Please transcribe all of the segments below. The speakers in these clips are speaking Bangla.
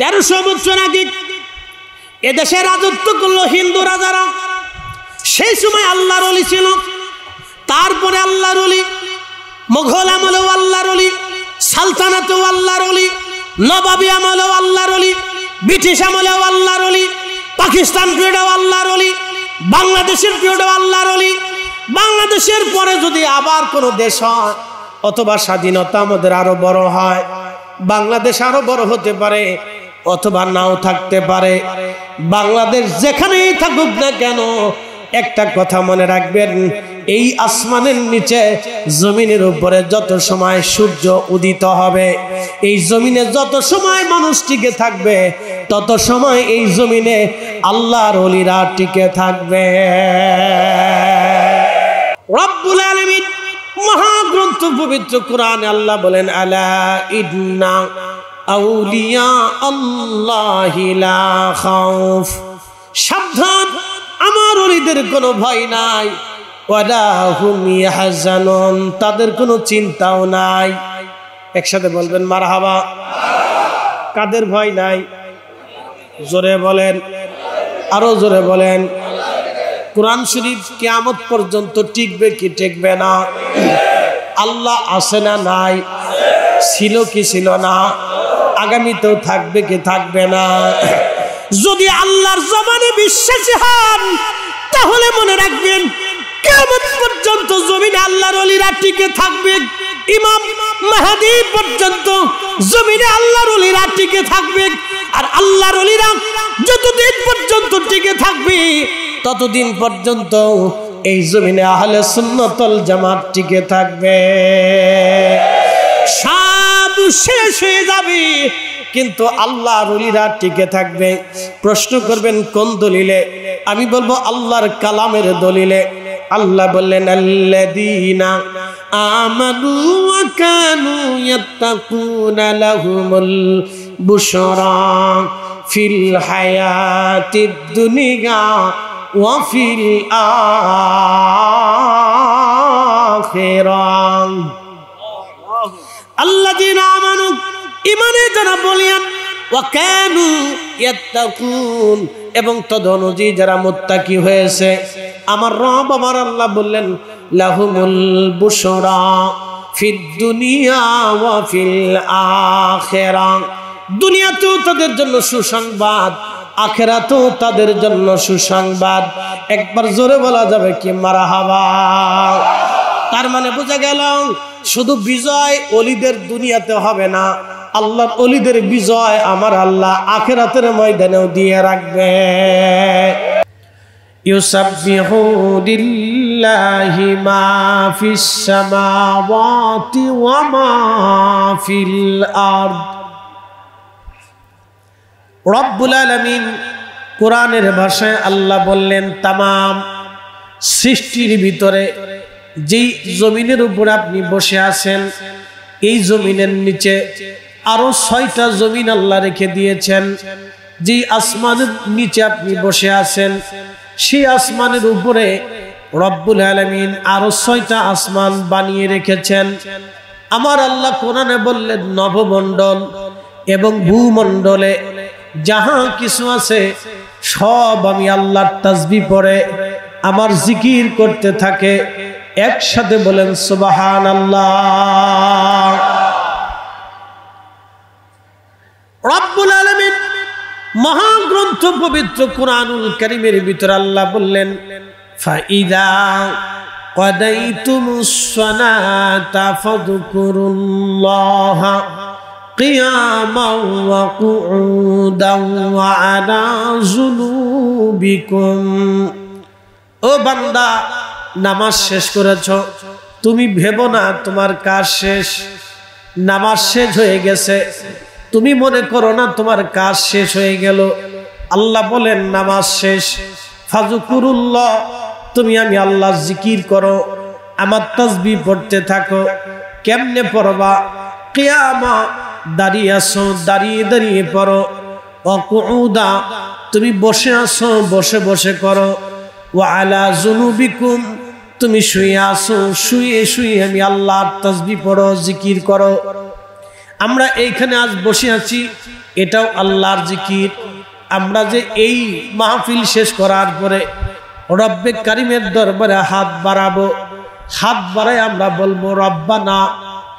1300 বছর আগে এদেশে রাজত্ব করলো হিন্দু রাজারা। সেই সময় আল্লাহর ওলি ছিল। তারপরে আল্লাহর ওলি, মুঘল আমলেও আল্লাহর ওলি, সালতানাতেও আল্লাহর ওলি, নবাবী আমলেও আল্লাহর ওলি, ব্রিটিশ আমলেও আল্লাহর ওলি, পাকিস্তান পিরিয়ডেও আল্লাহর ওলি, বাংলাদেশের পিরিয়ডেও আল্লাহর ওলি। বাংলাদেশের পরে যদি আবার কোনো দেশ হয় অথবা স্বাধীনতা আমাদের আরো বড় হয়, বাংলাদেশ আরো বড় হতে পারে অথবা নাও থাকতে পারে। বাংলাদেশ যেখানেই থাকুক না কেন, একটা কথা মনে রাখবেন, এই আসমানের নিচে জমিনের উপরে যত সময় সূর্য উদিত হবে, এই জমিনে যত সময় মানুষ টিকে থাকবে, তত সময় এই জমিনে আল্লাহর ওলিরা টিকে থাকবে। রব্বুল আলামিন মহাগ্রন্থ পবিত্র কোরআনে আল্লাহ বলেন, আলা ইন্না আউলিয়া আল্লাহি লা খাউফ, সাবধান, আমার ওলিদের কোনো ভয় নাই, ওয়ালা হুম ইয়াহজানুন, তাদের কোনো চিন্তাও নাই। একসাথে বলবেন মারহাবা। কাদের ভয় নাই? জোরে বলেন, আরো জোরে বলেন। কোরআন শরীফ কিয়ামত পর্যন্ত টিকবে কি টিকবে না? আল্লাহ আছে না নাই? ছিল কি ছিল না? আগামীতেও থাকবে কি থাকবে না? যদি আল্লাহর জমানে বিশ্বাসী হন তাহলে মনে রাখবেন কিয়ামত পর্যন্ত জমিনে আল্লাহর ওলিরা টিকে থাকবে। ইমাম মাহদী পর্যন্ত জমিনে আল্লাহর ওলিরা টিকে থাকবে। আর আল্লাহর ওলিরা যতদিন পর্যন্ত টিকে থাকবে ততদিন পর্যন্ত এই জমিনে আহলে সুন্নাত ওয়াল জামাত টিকে থাকবে। সব শেষ হয়ে যাবে কিন্তু আল্লাহর ওলিরা টিকে থাকবে। প্রশ্ন করবেন কোন দলিলে? আমি বলবো আল্লাহর কালামের দলিলে। আল্লাহ বললেন, আল্লাযীনা আমানু ওয়া কানু ইয়াত্তাকুনা লাহুমুল বুশরা ফিল হায়াতিদ দুনিয়া ওয়া ফিল আখিরাহ। আল্লাযীনা আমানু, ইমানে যারা বলিয়ান, ওয়া কানু ইয়াত্তাকুন, এবং তদনুযায়ী যারা মুত্তাকি হয়েছে, আমার রব আমার আল্লাহ বললেন, লাহুমুল বুশরা ফিদ দুনিয়া ওয়া ফিল আখিরাহ, দুনিয়াতেও তাদের জন্য সুসংবাদ, আখিরাতেও তাদের জন্য সুসংবাদ। একবার জোরে বলা যাবে কি মারহাবা? তার মানে বোঝা গেল শুধু বিজয় ওলিদের দুনিয়াতে হবে না, আল্লাহর ওলিদের বিজয় আমার আল্লাহ আখিরাতের ময়দানেও দিয়ে রাখবে। ইউসাব্বিহু লিল্লাহি মা ফিস সামাওয়াতি ওয়া মা ফিল আরদ। রব্বুল আলামিন কোরআনের ভাষায় আল্লাহ বললেন, তামাম সৃষ্টির ভিতরে যেই জমিনের উপর আপনি বসে আছেন, এই জমিনের নিচে আরো 6টা জমিন আল্লাহ রেখে দিয়েছেন। যেই আসমানের নিচে আপনি বসে আছেন, সেই আসমানের উপরে রব্বুল আলামিন আরো 6টা আসমান বানিয়ে রেখেছেন। আমার আল্লাহ কোরআনে বললেন, নবমণ্ডল এবং ভূমণ্ডলে যাহা কিছু আছে সব আমি আল্লাহর তাসবিহ পড়ে আমার জিকির করতে থাকে। একসাথে বলেন সুবহানাল্লাহ। রব্বুল আলামিন মহাগ্রন্থ পবিত্র কুরআনুল কারীমের ভিতর আল্লাহ বললেন, ফাইদা কাদাইতুমুস সালাতা ফাযকুরুল্লাহা কিয়ামান ওয়া কুউদান ওয়া আলা যুনুবিকুম। ও বান্দা, নামাজ শেষ করেছো, তুমি ভেবো না তোমার কাজ শেষ, নামাজ শেষ হয়ে গেছে। তুমি মনে করো না তোমার কাজ শেষ হয়ে গেল। আল্লাহ বলেন নামাজ শেষ, ফাযকুরুল্লাহ, তুমি আমি আল্লাহ জিকির করো, আমার তাসবিহ পড়তে থাকো। কেমনে পড়বা? কিয়ামা, দাঁড়িয়ে আসো, দাঁড়িয়ে দাঁড়িয়ে পড়ো। ওয়া কুউদা, তুমি বসে আসো, বসে বসে করো। ওয়া আলা যুনুবিকুম, তুমি শুয়ে আসো, শুয়ে শুয়ে আমি আল্লাহর তাসবিহ পড়ো, জিকির করো। আমরা এইখানে আজ বসে আছি, এটাও আল্লাহর জিকির। আমরা যে এই মাহফিল শেষ করার পরে রব্বে কারিমের দরবারে হাত বাড়াবো, হাত বাড়ায় আমরা বলবো রব্বানা,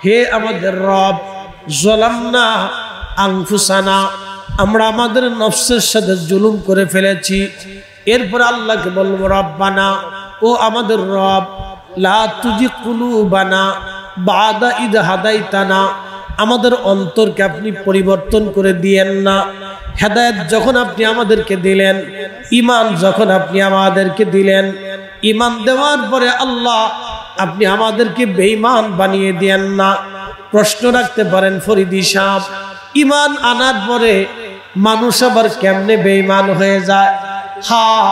হে আমাদের রব, যালামনা আনফুসানা, আমরা আমাদের নফসের সাথে জুলুম করে ফেলেছি। এরপর আল্লাহকে বলবো রব্বানা, ও আমাদের রব, লা তুজিগ কুলুবানা বাদা ইদ হাদাইতানা, আমাদের অন্তরকে আপনি পরিবর্তন করে দিয়েন না। হেদায়েত যখন আপনি আমাদেরকে দিলেন, ঈমান যখন আপনি আমাদেরকে দিলেন, ঈমান দেওয়ার পরে আল্লাহ আপনি আমাদেরকে বেঈমান বানিয়ে দিয়েন না। প্রশ্ন রাখতে পারেন ফরিদি সাহেব, ঈমান আনার পরে মানুষ আবার কেমনে বেঈমান হয়ে যায়? হ্যাঁ,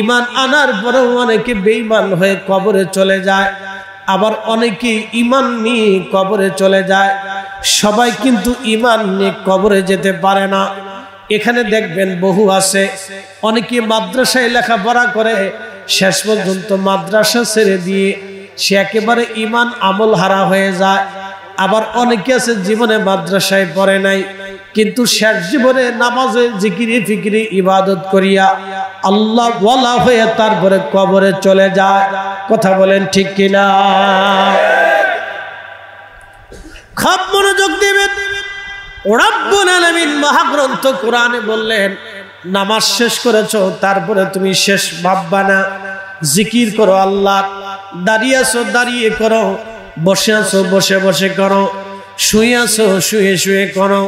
ঈমান আনার পরেও অনেকে বেঈমান হয়ে কবরে চলে যায়, আবার অনেকে ঈমান নিয়ে কবরে চলে যায়। সবাই কিন্তু ঈমান নিয়ে কবরে যেতে পারে না। এখানে দেখবেন বহু আছে, অনেকে মাদ্রাসায় লেখাপড়া করে, শেষ পর্যন্ত মাদ্রাসা ছেড়ে দিয়ে সে একেবারে ঈমান আমল হারা হয়ে যায়। আবার অনেকে আছে জীবনে মাদ্রাসায় পড়ে নাই, কিন্তু শেষ জীবনে নামাজে জিকিরে ফিকিরে ইবাদত করিয়া আল্লাহ ওয়ালা হয়ে তারপরে কবরে চলে যায়। কথা বলেন ঠিক কিনা? খুব মনোযোগ দিবেন। রব্বুল আলামিন মহাগ্রন্থ কোরআনে বললেন, নামাজ শেষ করেছো, তারপরে তুমি শেষ ভাববা না, জিকির করো আল্লাহ। দাঁড়িয়ে আছো দাঁড়িয়ে করো, বসে আছো বসে বসে করো, শুয়ে আছো শুয়ে শুয়ে করো।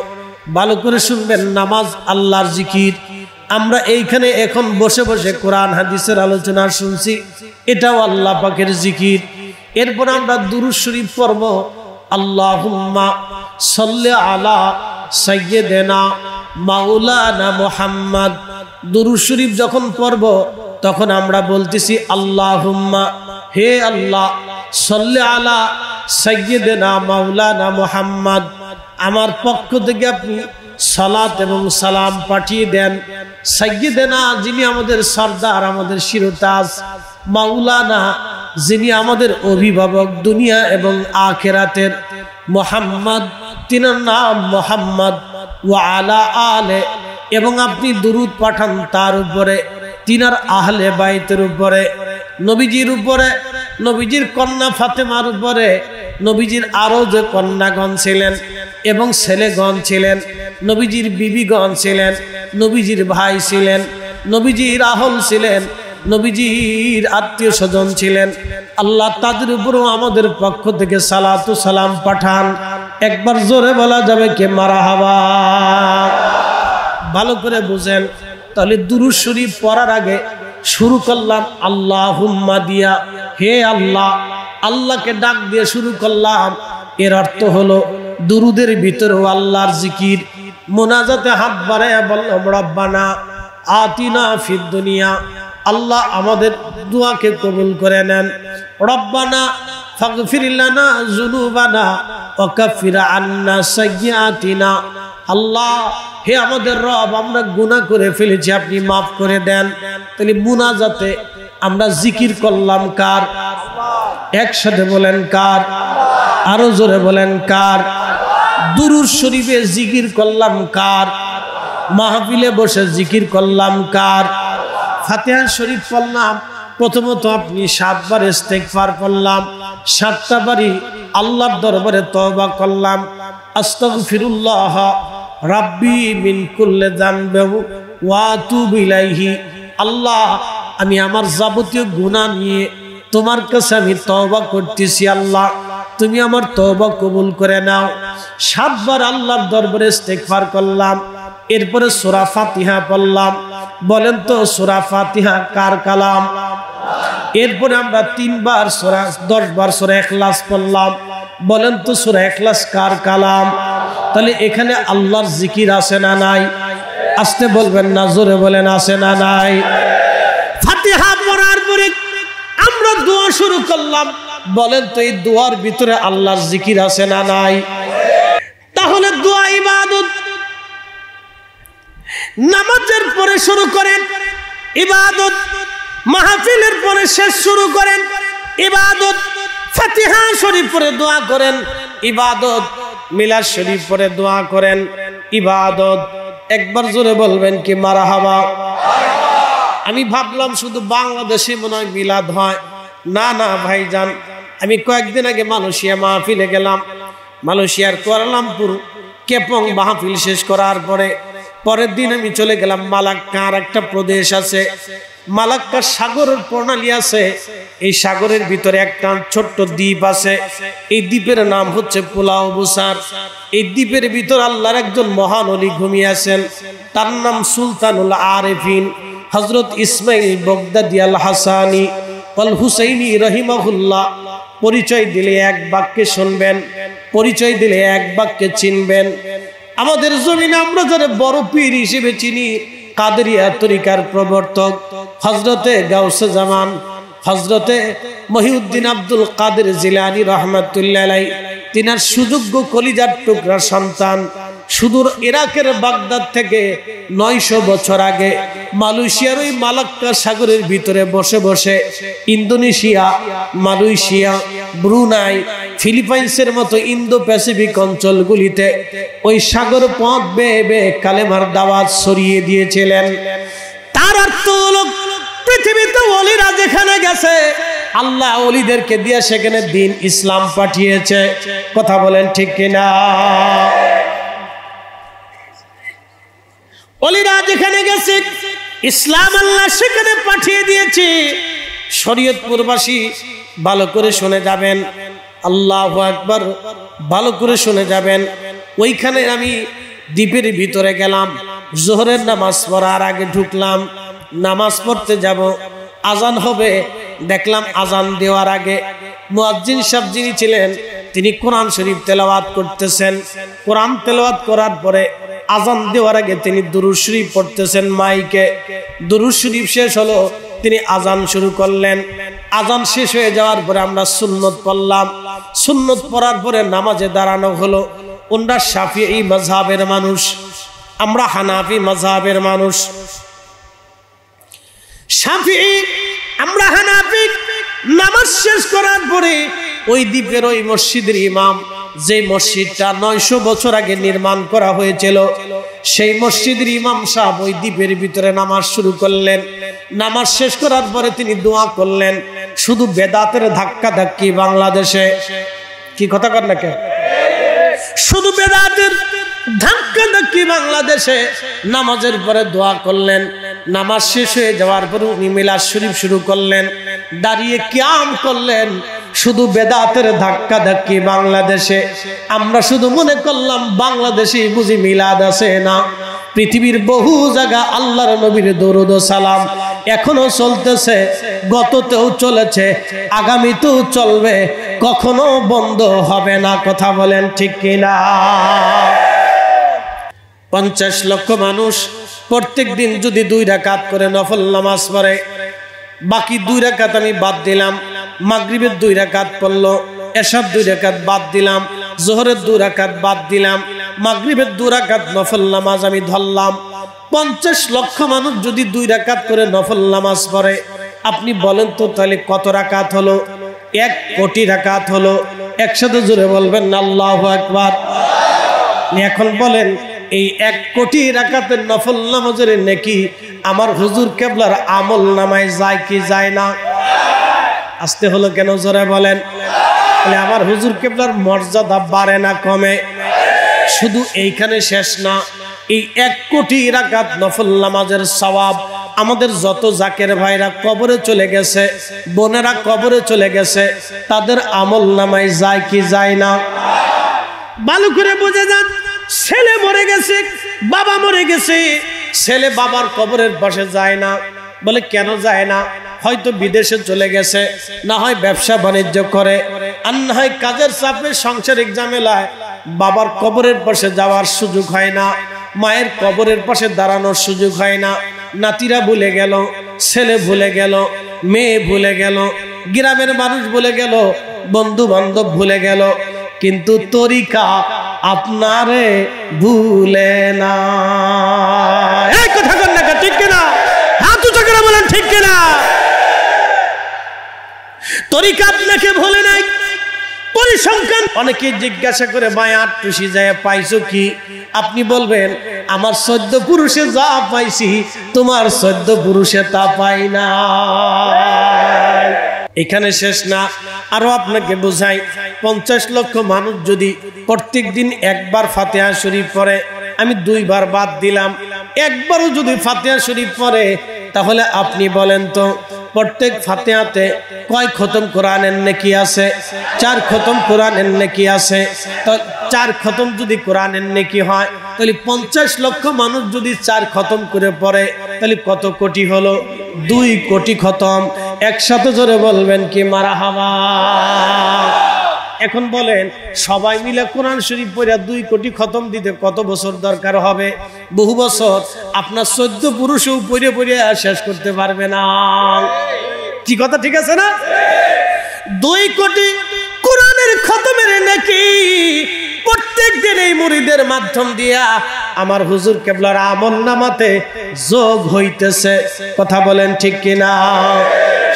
ভালো করে শুনবেন, নামাজ আল্লাহর জিকির। আমরা এইখানে এখন বসে বসে কোরআন হাদিসের আলোচনা শুনছি, এটাও আল্লাহ পাকের জিকির। এরপর আমরা দুরূদ শরীফ পড়ব, আল্লাহুম্মা সাল্লি আলা সাইয়্যিদিনা মাওলানা মুহাম্মদ। দুরূদ শরীফ যখন পড়ব তখন আমরা বলতেছি আল্লাহুম্মা, হে আল্লাহ, সাল্লি আলা সাইয়্যিদিনা মাওলানা মুহাম্মদ, আমার পক্ষ থেকে আপনি সালাত এবং সালাম পাঠিয়ে দেন সাইয়্যিদিনা, যিনি আমাদের সরদার, আমাদের শিরোতাজ, মাওলানা, যিনি আমাদের অভিভাবক দুনিয়া এবং আখিরাতের, মুহাম্মদ, তিনার নাম মুহাম্মদ, ওয়া আলা আলে, এবং আপনি দুরূদ পাঠান তার উপরে, তিনার আহলে বাইতের উপরে, নবীজির উপরে, নবীজির কন্যা ফাতেমার উপরে, নবীজির আরো যে কন্যাগণ ছিলেন এবং ছেলেগণ ছিলেন, নবীজির বিবিগণ ছিলেন, নবীজির ভাই ছিলেন, নবীজির আহল ছিলেন, নবীজির আত্মীয় স্বজন ছিলেন, আল্লাহ তাদের উপরও আমাদের পক্ষ থেকে সালাত ও সালাম পাঠান। একবার জোরে বলা যাবে কে মারহাবা? ভালো করে বুঝেন। তাহলে দুরূদ শরীফ পড়ার আগে শুরু করলাম আল্লাহুম্মা দিয়া, হে আল্লাহ, আল্লাহকে ডাক দিয়ে শুরু করলাম। এর অর্থ হলো দুরুদের ভিতরেও আল্লাহর জিকির। মোনাজাতে হাত বাড়াইয়া বললাম রব্বানা আতিনা ফিদ দুনিয়া, আল্লাহ আমাদের দোয়াকে কবুল করে নেন। রব্বানা ফাগফির লানা যুনুবানা ওয়া কাফির আন্না সাইয়্যাতিনা, আল্লাহ, হে আমাদের রব, আমরা গুনাহ করে ফেলেছি, আপনি মাফ করে দেন। তাহলে মুনাজাতে আমরা জিকির করলাম কার? একসাথে বলেন কার? আরো জোরে বলেন কার? দুরূদ শরীফে জিকির করলাম কার? মাহফিলে বসে জিকির করলাম কার? ফাতিহা শরীফ পড়লাম, প্রথমত আপনি 7 বার ইস্তেগফার করলাম, 7টা বারই আল্লাহর দরবারে তওবা করলাম, আস্তাগফিরুল্লাহ রাব্বি মিন কুল্লি যানবি ওয়া আতুবু ইলাইহি, আল্লাহ আমি আমার যাবতীয় গুনাহ নিয়ে তোমার কাছে আমি তওবা করতেছি, আল্লাহ তুমি আমার তওবা কবুল করে নাও। 7 বার আল্লাহর দরবারে ইস্তেগফার করলাম। এরপরে সূরা ফাতিহা পড়লাম। বলেন তো সূরা ফাতিহা কার কালাম? এরপরে আমরা 3 বার সূরা 10 বার সূরা ইখলাস পড়লাম। বলেন তো সূরা ইখলাস কার কালাম? তাহলে এখানে আল্লাহর জিকির আছে না নাই? আস্তে বলবেন না, জোরে বলেন আছে না নাই? ফাতিহা পড়ার পরে আমরা দোয়া শুরু করলাম। বলেন তো এই দোয়ার ভিতরে আল্লাহর জিকির আছে না নাই? তাহলে দোয়া ইবাদত। নামাজের পরে শুরু করেন ইবাদত, মাহফিলের পরে শেষ শুরু করেন ইবাদত, ফাতিহা শরীফ পড়ে দোয়া করেন ইবাদত, মিলাদ শরীফ পড়ে দোয়া করেন, ইবাদত। একবার জোরে বলবেন কি মারহাবা। আমি ভাবলাম শুধু বাংলাদেশে মনে হয় মিলাদ হয়। না না ভাইজান, আমি কয়েকদিন আগে মালয়েশিয়া মাহফিলে গেলাম। মালয়েশিয়ার কুয়ালালামপুর কেপং মাহফিল শেষ করার পরের দিন আমি চলে গেলাম মালাক্কার একটা প্রদেশ আছে। মালাক্কার সাগরের প্রণালী আছে। এই সাগরের ভিতরে একটা ছোট্ট দ্বীপ আছে। এই দ্বীপের নাম হচ্ছে পুলাও বুসার। এই দ্বীপের ভিতর আল্লাহর একজন মহান ওলি ঘুমিয়ে আছেন। তার নাম সুলতানুল আরেফিন হযরত ইসমাইল বগদাদি আল হাসানি আল হুসাইনি রহিমাহুল্লাহ। পরিচয় দিলে এক বাক্যে শুনবেন, পরিচয় দিলে এক বাক্যে চিনবেন। আমাদের জমিনে আমরা যারা বড় পীর হিসেবে চিনি, কাদেরিয়া তরিকার প্রবর্তক হযরতে গাউসে জামান হযরতে মহিউদ্দিন আব্দুল কাদের জিলানী রাহমাতুল্লাহ আলাইহি, তিনার সুযোগ্য কলিজার টুকরা সন্তান সুদূর ইরাকের বাগদাদ থেকে 900 বছর আগে মালয়েশিয়ার ওই মালাক্কা সাগরের ভিতরে বসে বসে ইন্দোনেশিয়া, মালয়েশিয়া, ব্রুনাই, ফিলিপাইন্সের মতো ইন্দো প্যাসিফিক অঞ্চলগুলিতে ওই সাগর পথ বেয়ে বেয়ে কালেমার দাওয়াত ছড়িয়ে দিয়েছিলেন। তার অর্থ হলো পৃথিবীতে ওলিরা যেখানে গেছে আল্লাহ ওলিদেরকে দিয়ে সেখানে দ্বীন ইসলাম পাঠিয়েছে। কথা বলেন ঠিক কিনা? ওলিরা যেখানে গেছে ইসলাম আল্লাহ সেখানে পাঠিয়ে দিয়েছে। শরীয়তপুরবাসী ভালো করে শুনে যাবেন, আল্লাহু আকবার, ভালো করে শুনে যাবেন। ওইখানে আমি দ্বীপের ভিতরে গেলাম, জোহরের নামাজ পড়ার আগে ঢুকলাম। নামাজ পড়তে যাব, আজান হবে। দেখলাম আজান দেওয়ার আগে মুয়াজ্জিন সাহেব যিনি ছিলেন তিনি কোরআন শরীফ তেলাওয়াত করতেছেন। কোরআন তেলাওয়াত করার পরে আজান দেওয়ার আগে তিনি দুরূদ শরীফ পড়তেছেন মাইকে। দুরূদ শরীফ শেষ হলো, তিনি আজান শুরু করলেন। আজান শেষ হয়ে যাওয়ার পরে আমরা সুন্নত পড়লাম। সুন্নত পড়ার পরে নামাজে দাঁড়ানো হলো। ওনারা শাফিঈ মাযহাবের মানুষ, আমরা হানাফি মাযহাবের মানুষ। শাফিঈ, আমরা হানাফি। নামাজ শেষ করার পরে ওই দ্বীপের ওই মসজিদের ইমাম, যে মসজিদটা 900 বছর আগে নির্মাণ করা হয়েছিল, সেই মসজিদের ইমাম সাহেব ওই দ্বীপের ভিতরে নামাজ শুরু করলেন। নামাজ শেষ করার পরে তিনি দোয়া করলেন। শুধু বেদাতের ধাক্কা ধাক্কি বাংলাদেশে, কি কথা কর না কে, শুধু বেদাতের ধাক্কা ধাক্কি বাংলাদেশে। নামাজের পরে দোয়া করলেন। নামাজ শেষ হয়ে যাওয়ার পরে উনি মিলাদ শরীফ শুরু করলেন, দাঁড়িয়ে কিয়াম করলেন। শুধু বেদাতের ধাক্কা ধাক্কি বাংলাদেশে। আমরা শুধু মনে করলাম বাংলাদেশে বুঝি মিলাদ আছে না। পৃথিবীর বহু জায়গা আল্লাহর নবীর দরুদ ও সালাম এখনো চলতেছে, গততেও চলেছে, আগামীতেও চলবে, কখনো বন্ধ হবে না। কথা বলেন ঠিক কিনা? 50 লক্ষ মানুষ প্রত্যেক দিন যদি 2 রাকাত করে নফল নামাজ পড়ে, বাকি 2 রাকাত আমি বাদ দিলাম। মাগরিবের 2 রাকাত পড়লো, এশার 2 রাকাত বাদ দিলাম, জোহরের 2 রাকাত বাদ দিলাম, মাগরিবের 2 রাকাত নফল নামাজ আমি ধরলাম। 50 লক্ষ মানুষ যদি 2 রাকাত করে নফল নামাজ পড়ে, আপনি বলেন তো তাহলে কত রাকাত হলো? 1 কোটি রাকাত হলো। একসাথে জোরে বলবেন আল্লাহু আকবার। এখন বলেন, এই 1 কোটি রাকাতের নফল নামাজের নেকি আমার হুজুর কেবলার আমল নামায় যায় কি যায় না? আসতে হলো কেন? জোরে বলেন। আমার হুজুর কেবলার মর্যাদা বাড়ে না কমে? শুধু এইখানে শেষ না, এই 1 কোটি রাকাত নফল নামাজের সওয়াব আমাদের যত জাকের ভাইরা কবরে চলে গেছে, বোনেরা কবরে চলে গেছে, তাদের আমল নামায় যায় কি যায় না? ভালো করে বুঝে যান। ছেলে মরে গেছে, বাবা মরে গেছে, ছেলে বাবার কবরের পাশে যায় না। বলে কেন যায় না? হয়তো বিদেশে চলে গেছে, না হয় ব্যবসা বাণিজ্য করে, আর না হয় কাজের চাপে, সংসারিক ঝামেলায় বাবার কবরের পাশে যাওয়ার সুযোগ হয় না, মায়ের কবরের পাশে দাঁড়ানোর সুযোগ হয় না। নাতিরা ভুলে গেল, ছেলে ভুলে গেল, মেয়ে ভুলে গেল, গ্রামের মানুষ ভুলে গেল, বন্ধু বান্ধব ভুলে গেল, কিন্তু তরিকা আপনারে ভুলে না। এই কথা কর না, ঠিক কিনা? হাত উঁচু করে বলেন ঠিক কিনা? তরিকা আপনাকে ভুলে নাই, পরিসংখ্যান। অনেকে জিজ্ঞাসা করে ভাই আটটুসি যায় পাইছো কি? আপনি বলবেন আমার 14 পুরুষে যা পাইছি তোমার 14 পুরুষে তা পাই না। এখানে শেষ না, আরো আপনাকে বোঝাই। 50 লক্ষ মানুষ যদি প্রত্যেক দিন একবার ফাতিহা শরীফ পড়ে, আমি 2 বার বাদ দিলাম, একবারও যদি ফাতিহা শরীফ পড়ে, তাহলে আপনি বলেন তো প্রত্যেক ফাতিহাতে কয় খতম কোরআনের নেকি আছে? 4 খতম কোরআনের নেকি আছে। তো 4 খতম যদি কোরআনের নেকি হয়, তাহলে 50 লক্ষ মানুষ যদি 4 খতম করে পড়ে, তাহলে কত কোটি হলো? 2 কোটি খতম। একসাথে জোরে বলবেন কি মারহাবা। এখন বলেন সবাই মিলে কোরআন শরীফ পড়ে 2 কোটি খতম দিতে কত বছর দরকার হবে? বহু বছর। আপনার 14 পুরুষও পড়ে পড়ে শেষ করতে পারবে না। কি কথা ঠিক আছে না? 2 কোটি কোরআনের খতমের নাকি প্রত্যেক দিন এই মুরিদের মাধ্যম দিয়া আমার হুজুর কেবলার আমলনামাতে যোগ হইতেছে। কথা বলেন ঠিক কিনা?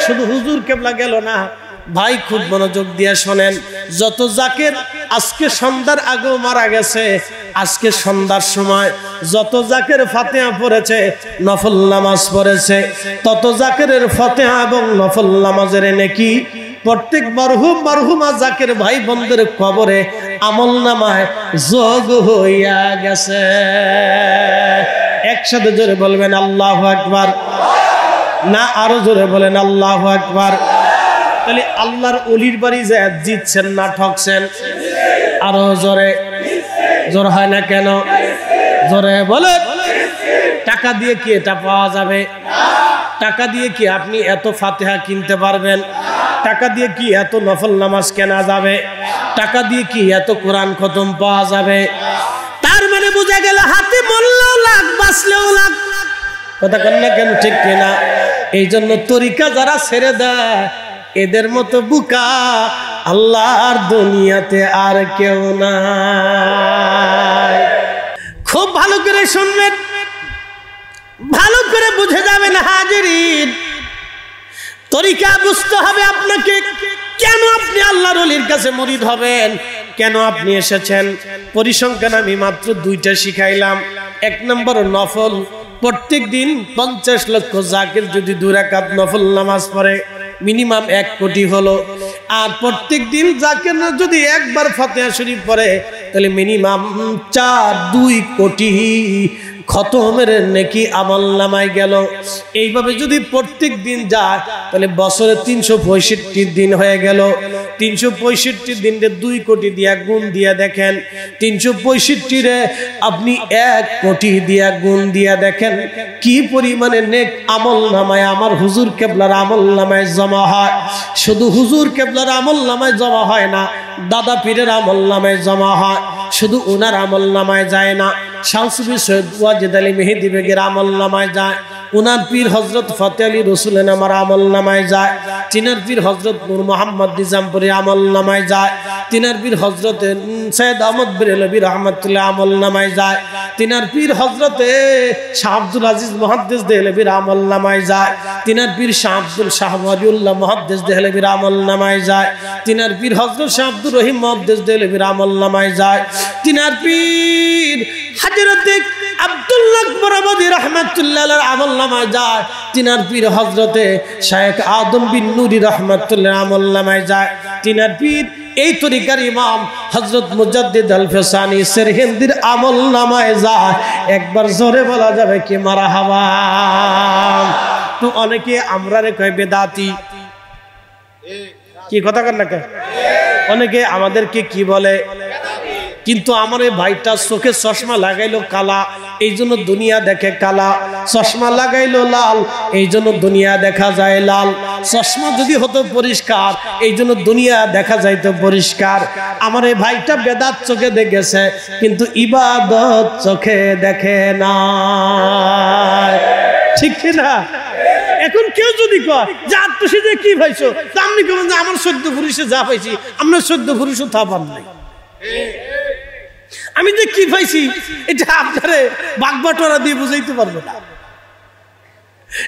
শুধু হুজুর কেবলা গেল না ভাই, খুব মনোযোগ দিয়ে শোনেন। যত জাকের আজকে সন্ধ্যার আগেও মারা গেছে, আজকে সন্ধ্যার সময় যত জাকের ফাতিহা পড়েছে, নফল নামাজ পড়েছে, তত জাকেরের ফাতিহা এবং নফল নামাজের নেকি প্রত্যেক মরহুমা জাকের ভাই বোনদের কবরে আমলনামায় যোগ হইয়া গেছে। একসাথে জোরে বলবেন আল্লাহু আকবার। না আরো জোরে বলেন আল্লাহু আকবার। তাহলে আল্লাহর ওলির বাড়ি যায় জিতছেন না ঠকছেন? আরো জোরে। জোর হয় না কেন? জোরে বলে। টাকা দিয়ে কি এটা পাওয়া যাবে? টাকা দিয়ে কি আপনি এত ফাতিহা কিনতে পারবেন? টাকা দিয়ে কি এত নফল নামাজ কেনা যাবে? টাকা দিয়ে কি এত কোরআন খতম পাওয়া যাবে? তার মানে বোঝা গেল হাতে মরলেও লাখ, বাঁচলেও লাখ। কথা কন না কেন? ঠিক কিনা? এই জন্য তরিকা যারা ছেড়ে দেয় এদের মতো বুকা আল্লাহর দুনিয়াতে আর কেউ নাই। খুব ভালো করে শুনবেন, ভালো করে বুঝে যাবেন হাজিরিন। তরিকা বুঝতে হবে আপনাকে। কেন আপনি আল্লাহর ওলির কাছে মুরিদ হবেন? কেন আপনি এসেছেন? পরিসংখ্যান আমি মাত্র 2টা শিখাইলাম। 1 নম্বর নফল। প্রত্যেক দিন 50 লক্ষ জাকির যদি 2 রাকাত নফল নামাজ পড়ে, মিনিমাম 1 কোটি হলো। আর প্রত্যেক দিন জাকির যদি একবার ফাতিহা শরীফ পড়ে, তাহলে মিনিমাম 2 কোটি খতমের নেকি আমলনামায় গেল। এইভাবে যদি প্রত্যেক দিন যায়, তাহলে বছরে 365 দিন হয়ে গেল। 365 দিনকে 2 কোটি দিয়া গুণ দিয়া দেখেন। 365 রে আপনি 1 কোটি দিয়া গুণ দিয়া দেখেন কি পরিমাণে নেক আমলনামায় আমার হুজুর কেবলার আমলনামায় জমা হয়। শুধু হুজুর কেবলার আমলনামায় জমা হয় না, দাদা পীরের আমলনামায় জমা হয়। শুধু ওনার আমলনামায় যায় না, শামসুবি সৈয়দ ওয়াজেদ আলী মেহেদি বেগের আমলনামায় যায়। উনার পীর হজরত ফতেহ আলী রসুলের আমার আমলনামায় যায়। তিনার পীর হজরত নূর মোহাম্মদ নিজামপুরি আমলনামায় যায়। তিনার পীর হজরত সৈয়দ আহমদ বেরেলভী রহমতুল্লাহ আমলনামায় যায়। তিনার পীর হজরতে শাহ আব্দুল আজিজ মুহাদ্দিস দেহলভীর আমলনামায় যায়। তিনার পীর শাহ আব্দুল শাহ ওয়ালিউল্লাহ মুহাদ্দিস দেহলভীর আমলনামায় যায়। তিনার পীর হজরত শাহ আব্দুর রহিম মুহাদ্দিস দেহলভীর আমলনামায় যায়। তিনার পীর হযরত আব্দুল্লাহ আকবর আবাদী রাহমাতুল্লাহ আলাইহির আমলনামায় যায়। তিনার পীর হযরতে শায়েখ আদম বিন নুরি রাহমাতুল্লাহ আমলনামায় যায়। তিনার পীর এই তরিকার ইমাম হযরত মুজাদ্দিদ আল ফিসানি সেরহিন্দির আমলনামায় যায়। একবার জোরে বলা যাবে কি মারহাবা। তো অনেকে আমরারে কয় বেদাতি। কি কথা কন না কে? অনেকে আমাদেরকে কি বলে? কিন্তু আমার এই ভাইটা চোখে চশমা লাগাইলো কালা, এই জন্য দুনিয়া দেখে কালা। চশমা লাগাইলো লাল, এই জন্য দুনিয়া দেখা যায় লাল। চশমা যদি হতো পরিষ্কার, এই জন্য দুনিয়া দেখা যাইতো পরিষ্কার। আমার এই ভাইটা বেদাত চোখে দেখেছে, কিন্তু ইবাদত চোখে দেখে না। ঠিক না? এখন কেউ যদি কয় যে আত্মসিদ্ধে কি পাইছো, তা আপনি কেমন যে আমার 14 পুরুষে যা পাইছি আপনার 14 পুরুষও তা পান নাই। আমি যে কি পাইছি এটা আপনারে বাগবাটোয়ারা দিয়ে বুঝাইতে পারবো না।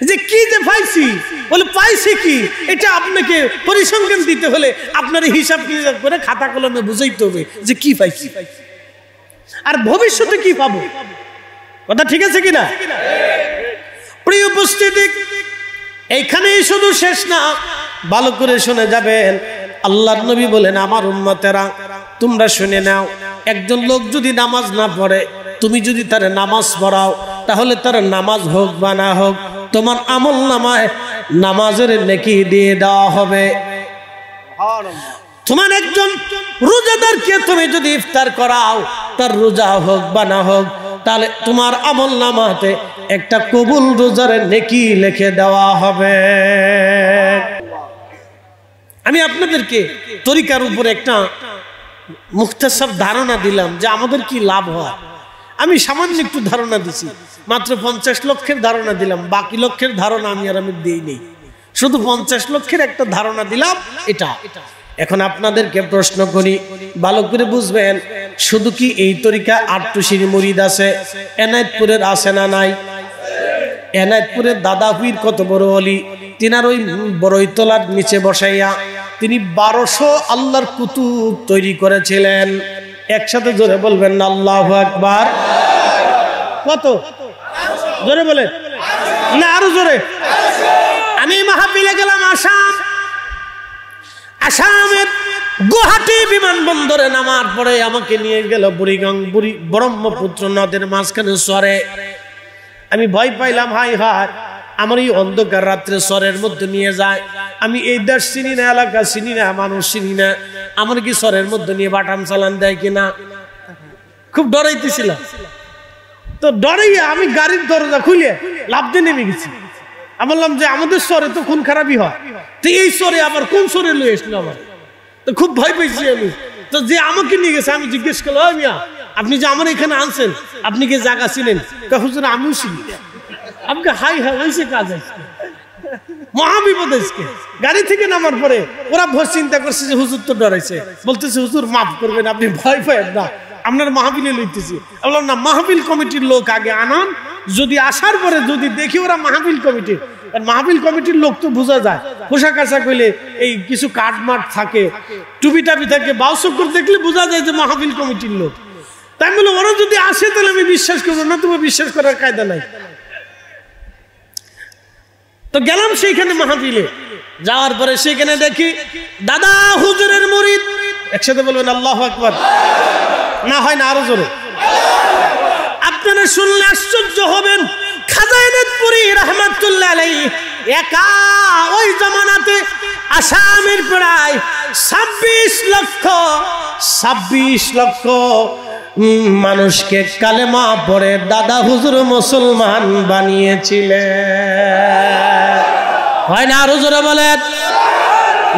যে কি যে পাইছি, বলে পাইছি কি, এটা আপনাকে পরিসংখ্যান দিতে হলে আপনার হিসাব কিতাব করে খাতা কলমে বুঝাইতে হবে যে কি পাইছি আর ভবিষ্যতে কি পাবো। কথা ঠিক আছে কিনা? প্রিয় উপস্থিতি, এইখানেই শুধু শেষ না, ভালো করে শুনে যাবেন। আল্লাহর নবী বলেন, আমার উম্মতেরা তোমরা শুনে নাও, একজন লোক যদি নামাজ না পড়ে, তুমি যদি তার নামাজ পড়াও, তাহলে তার নামাজ হোক বা না হোক, তোমার আমল নামায় নামাজের নেকি দিয়ে দেওয়া হবে। তোমার একজন রোজাদারকে তুমি যদি ইফতার করাও, তার রোজা হোক বা না হোক, তাহলে তোমার আমল নামাতে একটা কবুল রোজার নেকি লিখে দেওয়া হবে। আমি আপনাদেরকে তরিকার উপর একটা মুখতাসার ধারণা দিলাম যে আমাদের কি লাভ হয়। আমি সামান্য একটু ধারণা দিছি, মাত্র 50 লক্ষের ধারণা দিলাম, বাকি লক্ষের ধারণা আমি দিই নেই, শুধু 50 লক্ষের একটা ধারণা দিলাম। এটা এখন আপনাদেরকে প্রশ্ন করি, ভালো করে বুঝবেন, শুধু কি এই তরিকা আটটুসির মুরিদ আছে? এনায়েতপুরের আছে না নাই? এনায়েতপুরের দাদা পীর কত বড় ওলি, তিনার ওই বড়ইতলার নিচে বসাইয়া তিনি 1200 আল্লাহর কুতুব তৈরি করেছিলেন। একসাথে জোরে বলবেন না আল্লাহু আকবার। কত জোরে বলেন না, আরো জোরে। আমি মাহফিলে গেলাম আসামের গুয়াহাটি বিমানবন্দরে নামার পরে আমাকে নিয়ে গেল বুড়িগঙ্গ ব্রহ্মপুত্র নদের মাঝখানে সরে। আমি ভয় পাইলাম, হাই হায়, আমার এই অন্ধকার রাত্রে সরের মধ্যে নিয়ে যায়। আমি এই দেশ চিনি না, এলাকা চিনি না, মানুষ চিনি না, আমার কি সরের মধ্যে নিয়ে বাটান চালান দেয় কিনা, খুব ডরাইতেছিলাম। তো ডরাইয়া আমি গাড়ির দরজা খুলে লাফ দিয়ে নেমে গেছি। আমি বললাম যে আমাদের সরে তো খুন খারাপই হয়, তো এই সরে আবার কোন সরে লয়ে এসলো আমার, তো খুব ভয় পেয়েছি আমি। তো যে আমাকে নিয়ে গেছে আমি জিজ্ঞেস করলাম, মিয়া আপনি যে আমার এখানে আনছেন, আপনি কি জায়গা ছিলেন? হুজুর আমিও চিনি। আমাকে হাই হাই হয়েছে কাজ আজকে, মহাবিপদ আজকে। গাড়ি থেকে নামার পরে ওরা ভয় চিন্তা করছে যে হুজুর তো ডরাইছে, বলতেছে হুজুর মাফ করবেন, আপনি ভয় পাবেন না, আপনার মাহফিলে লইতেছি। বললাম না, মাহফিল কমিটির লোক আগে আনান, যদি আসার পরে যদি দেখি ওরা মাহফিল কমিটির, মাহফিল কমিটির লোক তো বোঝা যায়, পোশাক আশাক হইলে এই কিছু কাঠমাট থাকে, টুপি টাপি থাকে, বাউচক্কর দেখলে বোঝা যায় যে মাহফিল কমিটির লোক। তাই বলে ওরা যদি আসে তাহলে আমি বিশ্বাস করবো না, তুমি বিশ্বাস করার কায়দা নাই। তো গেলাম সেইখানে মাহফিলে, যাওয়ার পরে সেখানে দেখি দাদা হুজুরের মুরিদ। একসাথে বলবেন আল্লাহু আকবার। না হয় না, আরো জোরে। আপনারা শুনলে আশ্চর্য হবেন, খাজা এনায়েতপুরী রাহমাতুল্লাহ আলাইহি একা ওই জামানাতে আসামের প্রায় 26 লক্ষ মানুষকে কালেমা পড়ে দাদা হুজুর মুসলমান বানিয়েছিলেন। হয় না, আরো জোরে বলেন।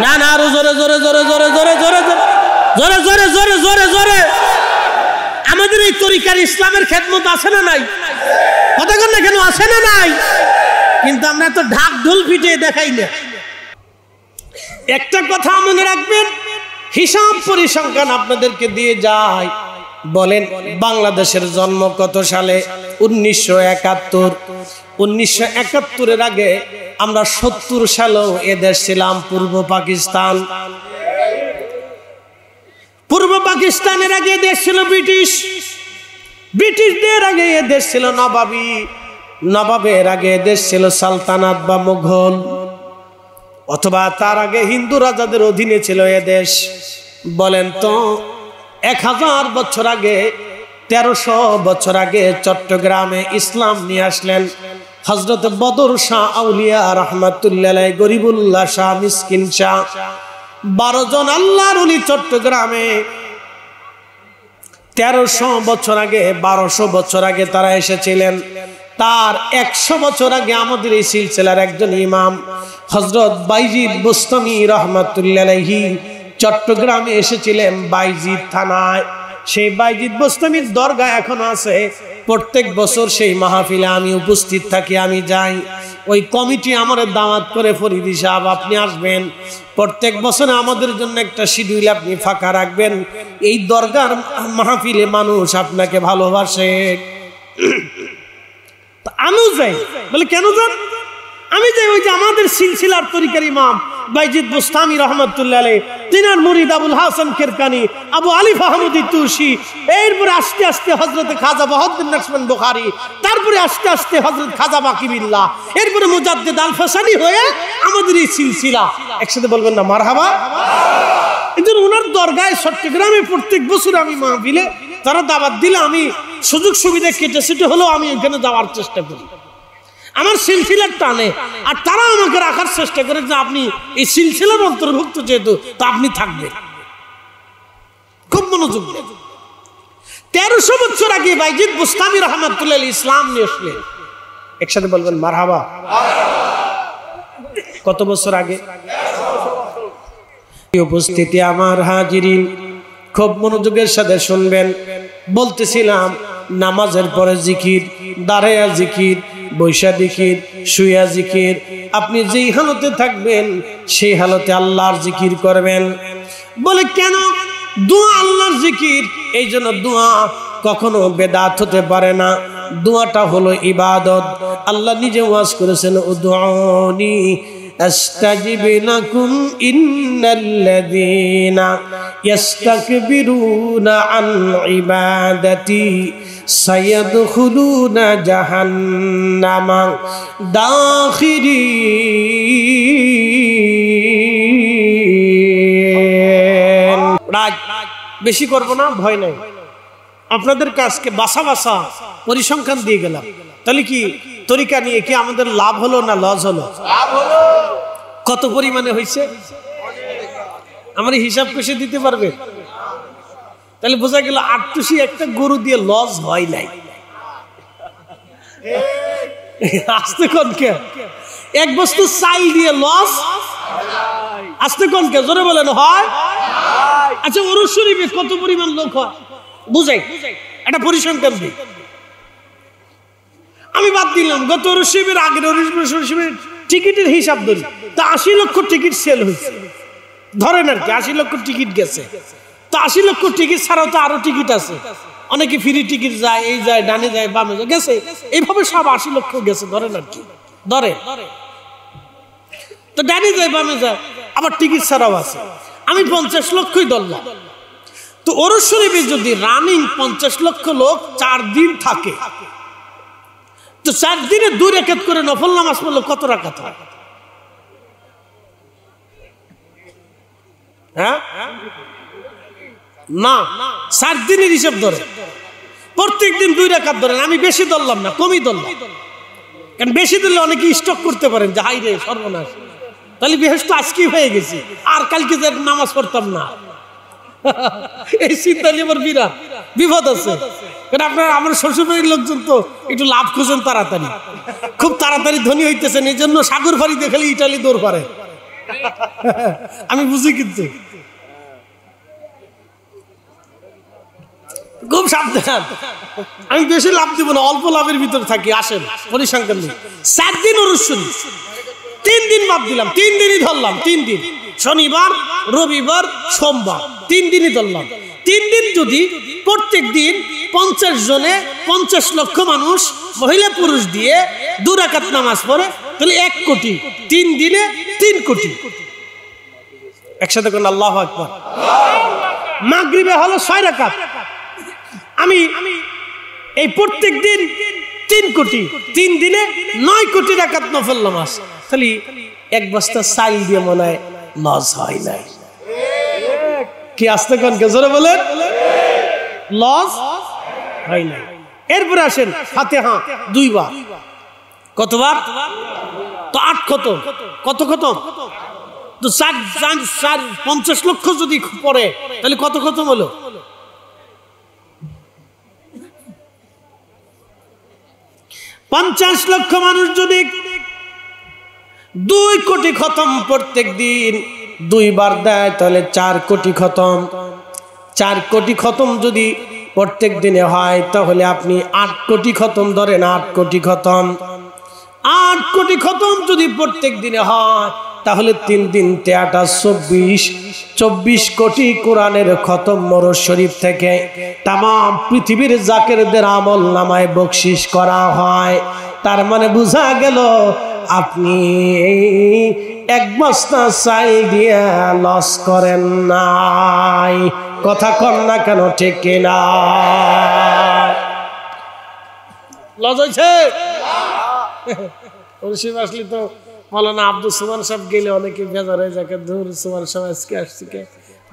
না না, আরো জোরে জোরে জোরে জোরে জোরে জোরে জোরে জোরে জোরে জোরে জোরে। আমাদের এই তরিকার ইসলামের খেদমত আছে না নাই? কথা কন না কেন, আছে না নাই? কিন্তু আমরা তো ঢাক ঢোল পিটিয়ে দেখাই না। একটা কথা মনে রাখবেন, হিসাব পরিসংখ্যান আপনাদেরকে দিয়ে যায়। বলেন বাংলাদেশের জন্ম কত সালে? 1971। 1971-এর আগে আমরা 70 সালেও এদেশ ছিলাম পূর্ব পাকিস্তান। পূর্ব পাকিস্তানের আগে দেশ ছিল ব্রিটিশ, ব্রিটিশদের আগে এদেশ ছিল নবাবী, নবাবের আগে দেশ ছিল সালতানাত বা মুঘল, অথবা তার আগে হিন্দু রাজাদের অধীনে ছিল এদেশ। বলেন তো 1000 বছর আগে, 1300 বছর আগে চট্টগ্রামে ইসলাম নিয়ে আসলেন হযরত বদর শাহ আউলিয়া রাহমাতুল্লাহ আলাইহি, গরিবুল্লাহ শাহ, মিসকিন শাহ, 12 জন আল্লাহর ওলি চট্টগ্রামে 1300 বছর আগে, 1200 বছর আগে তারা এসেছিলেন। তার 100 বছর আগে আমাদের এই সিলসিলার একজন ইমাম হযরত বাইজিদ বুস্তামি রাহমাতুল্লাহ আলাইহি চট্টগ্রামে এসেছিলেন, বাইজিদ থানায়। সেই বাইজিদ বুস্তামির দরগা এখন আছে। প্রত্যেক বছর সেই মাহফিলে আমি উপস্থিত থাকি, আমি যাই। ওই কমিটি আমার দাওয়াত করে, ফরিদি সাহেব আপনি আসবেন, প্রত্যেক বছর আমাদের জন্য একটা শিডিউল আপনি ফাঁকা রাখবেন, এই দরগার মাহফিলে মানুষ আপনাকে ভালোবাসে। আমিও যাই। বলে কেন যান? আমি যে ওই যে আমাদের সিলসিলার তরিকার ইমাম বাইজিদ বুস্তামি রহমাতুল্লাহ আলাইহি, তিনার মুরিদ আবুল হাসান কিরকানি, আবু আলিফ আহমদি তুসি, এরপরে আস্তে আস্তে হযরত খাজা বাহাউদ্দিন নকশবন্দ বুখারী, তারপরে আস্তে আস্তে হযরত খাজা বাকি বিল্লাহ, এরপরে মুজাদ্দিদ আল ফাসানি হয়ে আমাদের এই সিলসিলা। একসাথে বলবেন না মারহাবা। এজন্য ওনার দরগায় চট্টগ্রামে প্রত্যেক বছর আমি মাহফিলে তারা দাওয়াত দিলে আমি সুযোগ সুবিধা কেটে সেটে হলেও আমি ওখানে যাওয়ার চেষ্টা করি, আমার সিলসিলার টানে। আর তারা আমাকে রাখার চেষ্টা করে যে আপনি এই সিলসিলার অন্তর্ভুক্ত যেহেতু তা আপনি থাকবেন। খুব মনোযোগ দেন। 1300 বছর আগে বাইজিদ বুস্তামি রহমাতুল্লাহ আলাইহি ইসলাম নিয়ে আসলেন। একসাথে বলবেন মারহাবা। কত বছর আগে? উপস্থিতি আমার হাজিরিন, খুব মনোযোগের সাথে শুনবেন। বলতেছিলাম নামাজের পরে জিকির, দাঁড়ায়া জিকির, বৈশা জিকির, শুয়া জিকির, আপনি যেই হালতে থাকবেন সেই হালতে আল্লাহর জিকির করবেন। বলে কেন? দোয়া আল্লাহর জিকির, এই জন্য দোয়া কখনো বেদাত হতে পারে না। দোয়াটা হলো ইবাদত। আল্লাহ নিজে ওয়াজ করেছেন, উদউনি আস্তাজিব লাকুম ইন্নাল্লাযীনা ইস্তাকবিরুনা আন ইবাদাতি সায়াদখুলুনা জাহান্নামা দাখিরিন। রাজ বেশি করব না, ভয় নাই। আপনাদের কাজকে বাসা বাসা পরিসংখ্যান দিয়ে গেলাম। তাহলে কি তরিকা নিয়ে কি আমাদের লাভ হলো না লস হলো? লাভ হলো। কত পরিমাণে হয়েছে আমার হিসাব কষে দিতে পারবে? তাহলে বোঝা গেল ৮০ একটা গরু দিয়ে লস হয় নাই। আসতে কনকে এক বস্তু চাল দিয়ে লস, আসতে কনকে জোরে বলেন হয়। আচ্ছা ওরস শরীফে কত পরিমাণ লোক হয় বুঝাই, একটা পরিসংখ্যান দিই। আমি বাদ দিলাম গত ওরস শরীফের আগের ওরস শরীফের টিকিটের হিসাব ধরি, তা ৮০ লক্ষ টিকিট সেল হয়েছে ধরেন আর কি। ৮০ লক্ষ টিকিট গেছে, তো ৮০ লক্ষ টিকিট ছাড়াও তো আরো টিকিট আছে। অনেকে ফ্রি টিকিট যায়, এই যায়, ডানে যায়, বামে যায়, গেছে। এইভাবে সব ৮০ লক্ষ গেছে ধরেন আর কি। ধরে তো ডানে যায়, বামে যায়, আবার টিকিট ছাড়াও আছে। আমি ৫০ লক্ষই ধরলাম। তো ওরস শরীফে যদি রানিং ৫০ লক্ষ লোক ৪ দিন থাকে, তো ৪ দিনে ২ রাকাত করে নফল নামাজ পড়লে কত রাকাত হয়? হ্যাঁ না, ৪ দিনের হিসাব ধরে প্রত্যেক দিন ২ রাকাত ধরেন। আমি বেশি ধরলাম না, কমই ধরলাম, কারণ বেশি ধরলে অনেকে স্টক করতে পারেন যে হাই রে সর্বনাশ, তাহলে বেহেশত আজকেই হয়ে গেছি, আর কালকে যে নামাজ পড়তাম না। এই চিন্তা নিয়ে আমার বিরাট বিপদ আছে। কারণ আপনার আমার শ্বশুরবাড়ির লোকজন তো একটু লাভ খোঁজেন তাড়াতাড়ি, খুব তাড়াতাড়ি ধনী হইতেছেন, এই জন্য সাগর ফাড়ি দেখালে ইটালি দৌড় পারে। আমি বুঝি, কিন্তু খুব সাবধান। আমি বেশি লাভ দিব না, অল্প লাভের ভিতরে থাকি। আসেন পরিসংখ্যান নেই। ৪ দিন ওরস শরীফ, 3 দিন বাদ দিলাম, 3 দিনই ধরলাম। 3 দিন, শনিবার, রবিবার, সোমবার, 3 দিনই ধরলাম। 3 দিন যদি প্রত্যেক দিন 50 জনে 50 লক্ষ মানুষ মহিলা পুরুষ দিয়ে 2 রাকাত নামাজ পড়ে, তাহলে 1 কোটি। 3 দিনে 3 কোটি। একসাথে কোন আল্লাহু আকবার। মাগরিবে হলো 6 রাকাত। আমি এই প্রত্যেক দিন 3 কোটি, 3 দিনে 9 কোটি রাকাত নফল নামাজ। তাহলে 1 বস্তা চাল দিয়ে মনে হয় লস হয় নাই। কি আসতে কোন কে জোরে বলেন, লস হয় নাই। এরপরে আসেন ফাতিহা 2 বার। কতবার? তো 8 খতম। কত খতম? তো 50 লক্ষ যদি পড়ে তাহলে কত খতম হলো? 50 লক্ষ মানুষ যদি 2 কোটি খতম প্রত্যেক দিন 2 বার দেয়, তাহলে 4 কোটি খতম। 4 কোটি খতম যদি প্রত্যেক দিনে হয়, তাহলে আপনি 8 কোটি খতম ধরেন। 8 কোটি খতম, 8 কোটি খতম যদি প্রত্যেক দিনে হয়, তাহলে 3 দিন 23 24 কোটি কোরআনের খতম ওরস শরীফ থেকে তাম পৃথিবীর জাকেরদের আমল নামায় বকশিশ করা হয়। তার মানে বোঝা গেল আপনি এক বস্তা চাল দিয়া লস করেন নাই। কথা কন না কেন, ঠিক কিনা? লস হয়েছে? আসলে তো মৌলানা আব্দুল সুমান সাহেব গেলে অনেকে বেজার হয়ে যাকে, দূর সুমান সাহেব আজকে আসছি কে,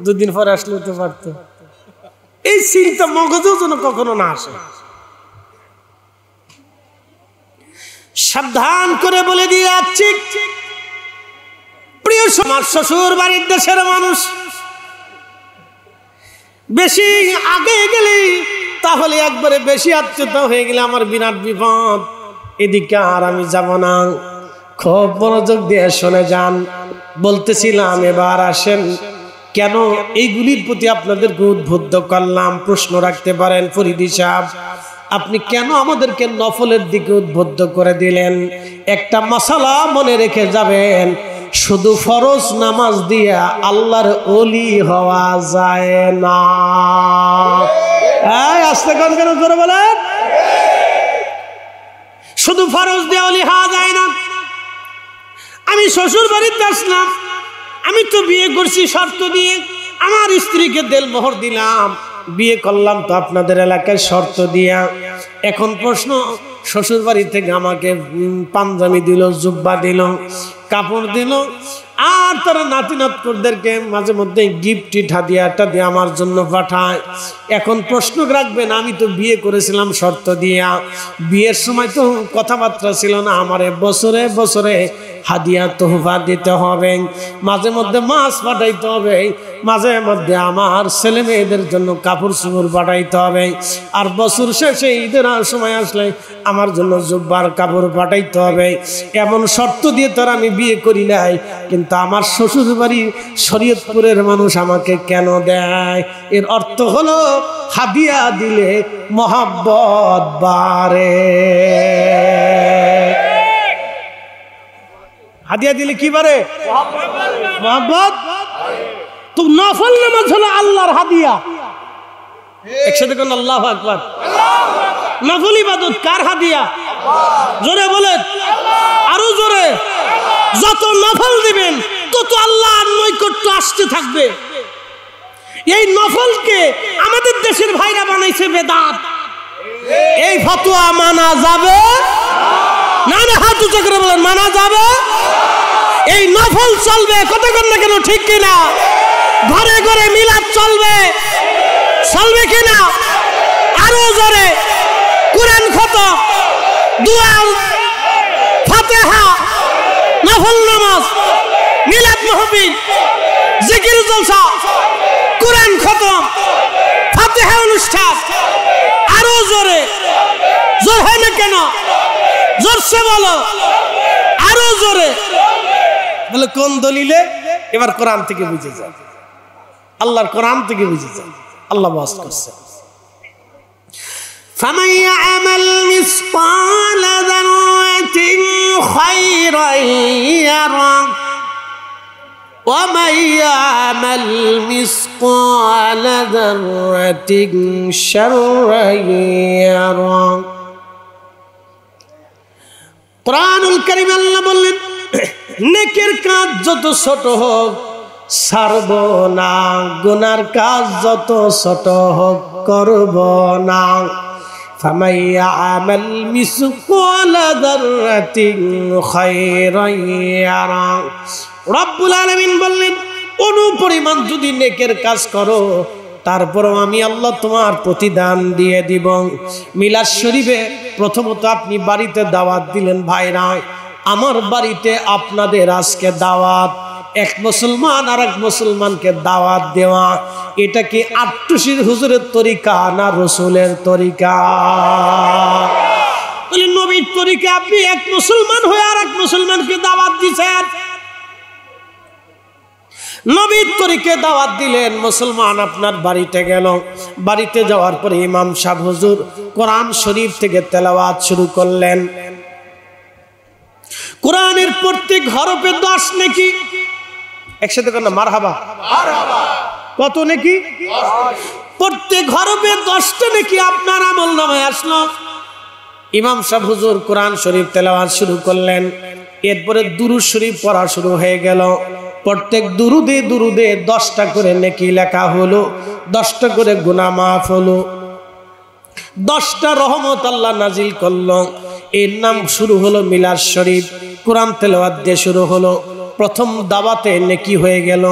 দুদিন পরে আসলে তো পারতো। এই চিন্তা মগজেও যেন কখনো না আসে। সাবধান করে বলে দিয়ে যাচ্ছি, প্রিয় সমাজ, শ্বশুর বাড়ির দেশের মানুষ, বেশি আগে গেলে তাহলে একবারে বেশি আত্মীয়তা হয়ে গেলে আমার বিরাট বিপদ। এদিকে আর আমি যাব না। খুব মনোযোগ দিয়ে শুনে যান। বলতেছিলাম এবার আসেন কেন এইগুলির প্রতি আপনাদেরকে উদ্বুদ্ধ করলাম। প্রশ্ন রাখতে পারেন, ফরিদি সাহেব আপনি কেন আমাদেরকে নফলের দিকে উদ্বুদ্ধ করে দিলেন? একটা মাসালা মনে রেখে যাবেন, শুধু ফরজ নামাজ দিয়া আল্লাহর ওলি হওয়া যায় না। আস্তে কান কেন করে বলেন? শুধু ফরজ দিয়ে ওলি হওয়া যায় না। আমি শ্বশুর বাড়িতে আসলাম, আমি তো বিয়ে করছি শর্ত দিয়ে, আমার স্ত্রীকে দেলমোহর দিলাম, বিয়ে করলাম তো আপনাদের এলাকায় শর্ত দিয়া। এখন প্রশ্ন, শ্বশুর বাড়ি থেকে আমাকে পাঞ্জাবি দিল, জুব্বা দিল, কাপড় দিল, আর তারা নাতি নাতকুরদেরকে মাঝে মধ্যে গিফট হাদিয়াটা দিয়ে আমার জন্য পাঠায়। এখন প্রশ্ন রাখবেন, আমি তো বিয়ে করেছিলাম শর্ত দিয়া, বিয়ের সময় তো কথাবার্তা ছিল না আমারে বছরে বছরে হাদিয়া তোহফা দিতে হবে, মাঝে মধ্যে মাছ পাঠাইতে হবে, মাঝে মধ্যে আমার ছেলে মেয়েদের জন্য কাপড় চোপড় পাঠাইতে হবে, আর বছর শেষে ঈদের সময় আসলে আমার জন্য জুব্বার কাপড় পাঠাইতে হবে। এমন শর্ত দিয়ে তো আমি বিয়ে করি নাই, কিন্তু আমার শ্বশুর বাড়ি শরীয়তপুরের মানুষ আমাকে কেন দেয়? এর অর্থ হলো হাদিয়া দিলে মহাব্বত বাড়ে। হাদিয়া দিলে কি বাড়ে? মহাব্বত। তো নফল নামাজ হলো আল্লাহর হাদিয়া। একসাথে কোন আল্লাহু আকবার। নফল ইবাদত কার হাদিয়া? জোরে বলেন, আরো জোরে। যত নফল দিবেন তত আল্লাহর নৈকট্য আসতে থাকবে। এই নফলকে আমাদের দেশের ভাইরা বানাইছে বেদাত। এই ফতোয়া মানা যাবে না? না, হাত উঁচু করে বলেন, মানা যাবে? এই নফল চলবে, কথা কন না কেন, ঠিক কিনা? ঘরে ঘরে মিলাদ চলবে, চলবে কিনা? আরো জোরে। কুরআন খতম, দুয়া, ফাতিহা, নফল নামাজ, মিলাদ মাহফিল, জিকির জলসা, কুরআন খতম, ফাতিহা অনুষ্ঠান। আরো জোরে। জোর হয় না কেন? জোরসে বলো, আরো জোরে বলে। কোন দলিলে? এবার কোরআন থেকে বুঝে যায়, আল্লাহর কোরআন থেকে বুঝে যায়। আল্লাহ ওয়াজ করছে, فمن يعمل مثقال ذرة خيرا يره ومن يعمل مثقال ذرة شرا يره। কুরআনুল কারীম আল্লাহ বললেন, নেকের কাজ যত ছোট হোক ছাড়ব না, গুনার কাজ যত ছোট হোক করব না। ফামান ইয়ামাল মিসকালা যাররাতিন খায়রান ইয়ারা। রব্বুল আলামিন বললেন, অনুপরিমাণ যদি নেকের কাজ করো তারপরও আমি আল্লাহ তোমার প্রতিদান দিয়ে দিব। মিলাদ শরীফে প্রথমত আপনি বাড়িতে দাওয়াত দিলেন, ভাইরা আমার বাড়িতে আপনাদের আজকে দাওয়াত। এক মুসলমান আর এক মুসলমানকে দাওয়াত দেওয়া, এটা কি আট্টুসির হুজুরের তরিকা না রসুলের তরিকা? নবীর তরিকা। আপনি এক মুসলমান হয়ে আর এক মুসলমানকে দাওয়াত দিচ্ছেন। নবীর তরিকে দাওয়াত দিলেন, মুসলমান আপনার বাড়িতে গেল, বাড়িতে যাওয়ার পরে ইমাম সাহেব হুজুর কোরআন শরীফ থেকে তেলাওয়াত শুরু করলেন। কোরআনের প্রত্যেক হরফে 10 নেকি। একসাথে কর না, মারহাবা। কত নেকি? প্রত্যেক হরফে 10টা নেকি আপনার আমল নামায় আসলো। ইমাম সাহেব হুজুর কোরআন শরীফ তেলাওয়াত শুরু করলেন। এরপরে দুরূদ শরীফ পড়া শুরু হয়ে গেল। প্রত্যেক দুরুদে দুরুদে 10টা করে নেকি লেখা হলো, 10টা করে গুনাহ মাফ হলো, 10টা রহমত আল্লাহ নাজিল করলো। এর নাম শুরু হলো মিলাদ শরীফ। কোরআন তেলাওয়াত দিয়ে শুরু হলো। প্রথম দাওয়াতে নেকি হয়ে গেল,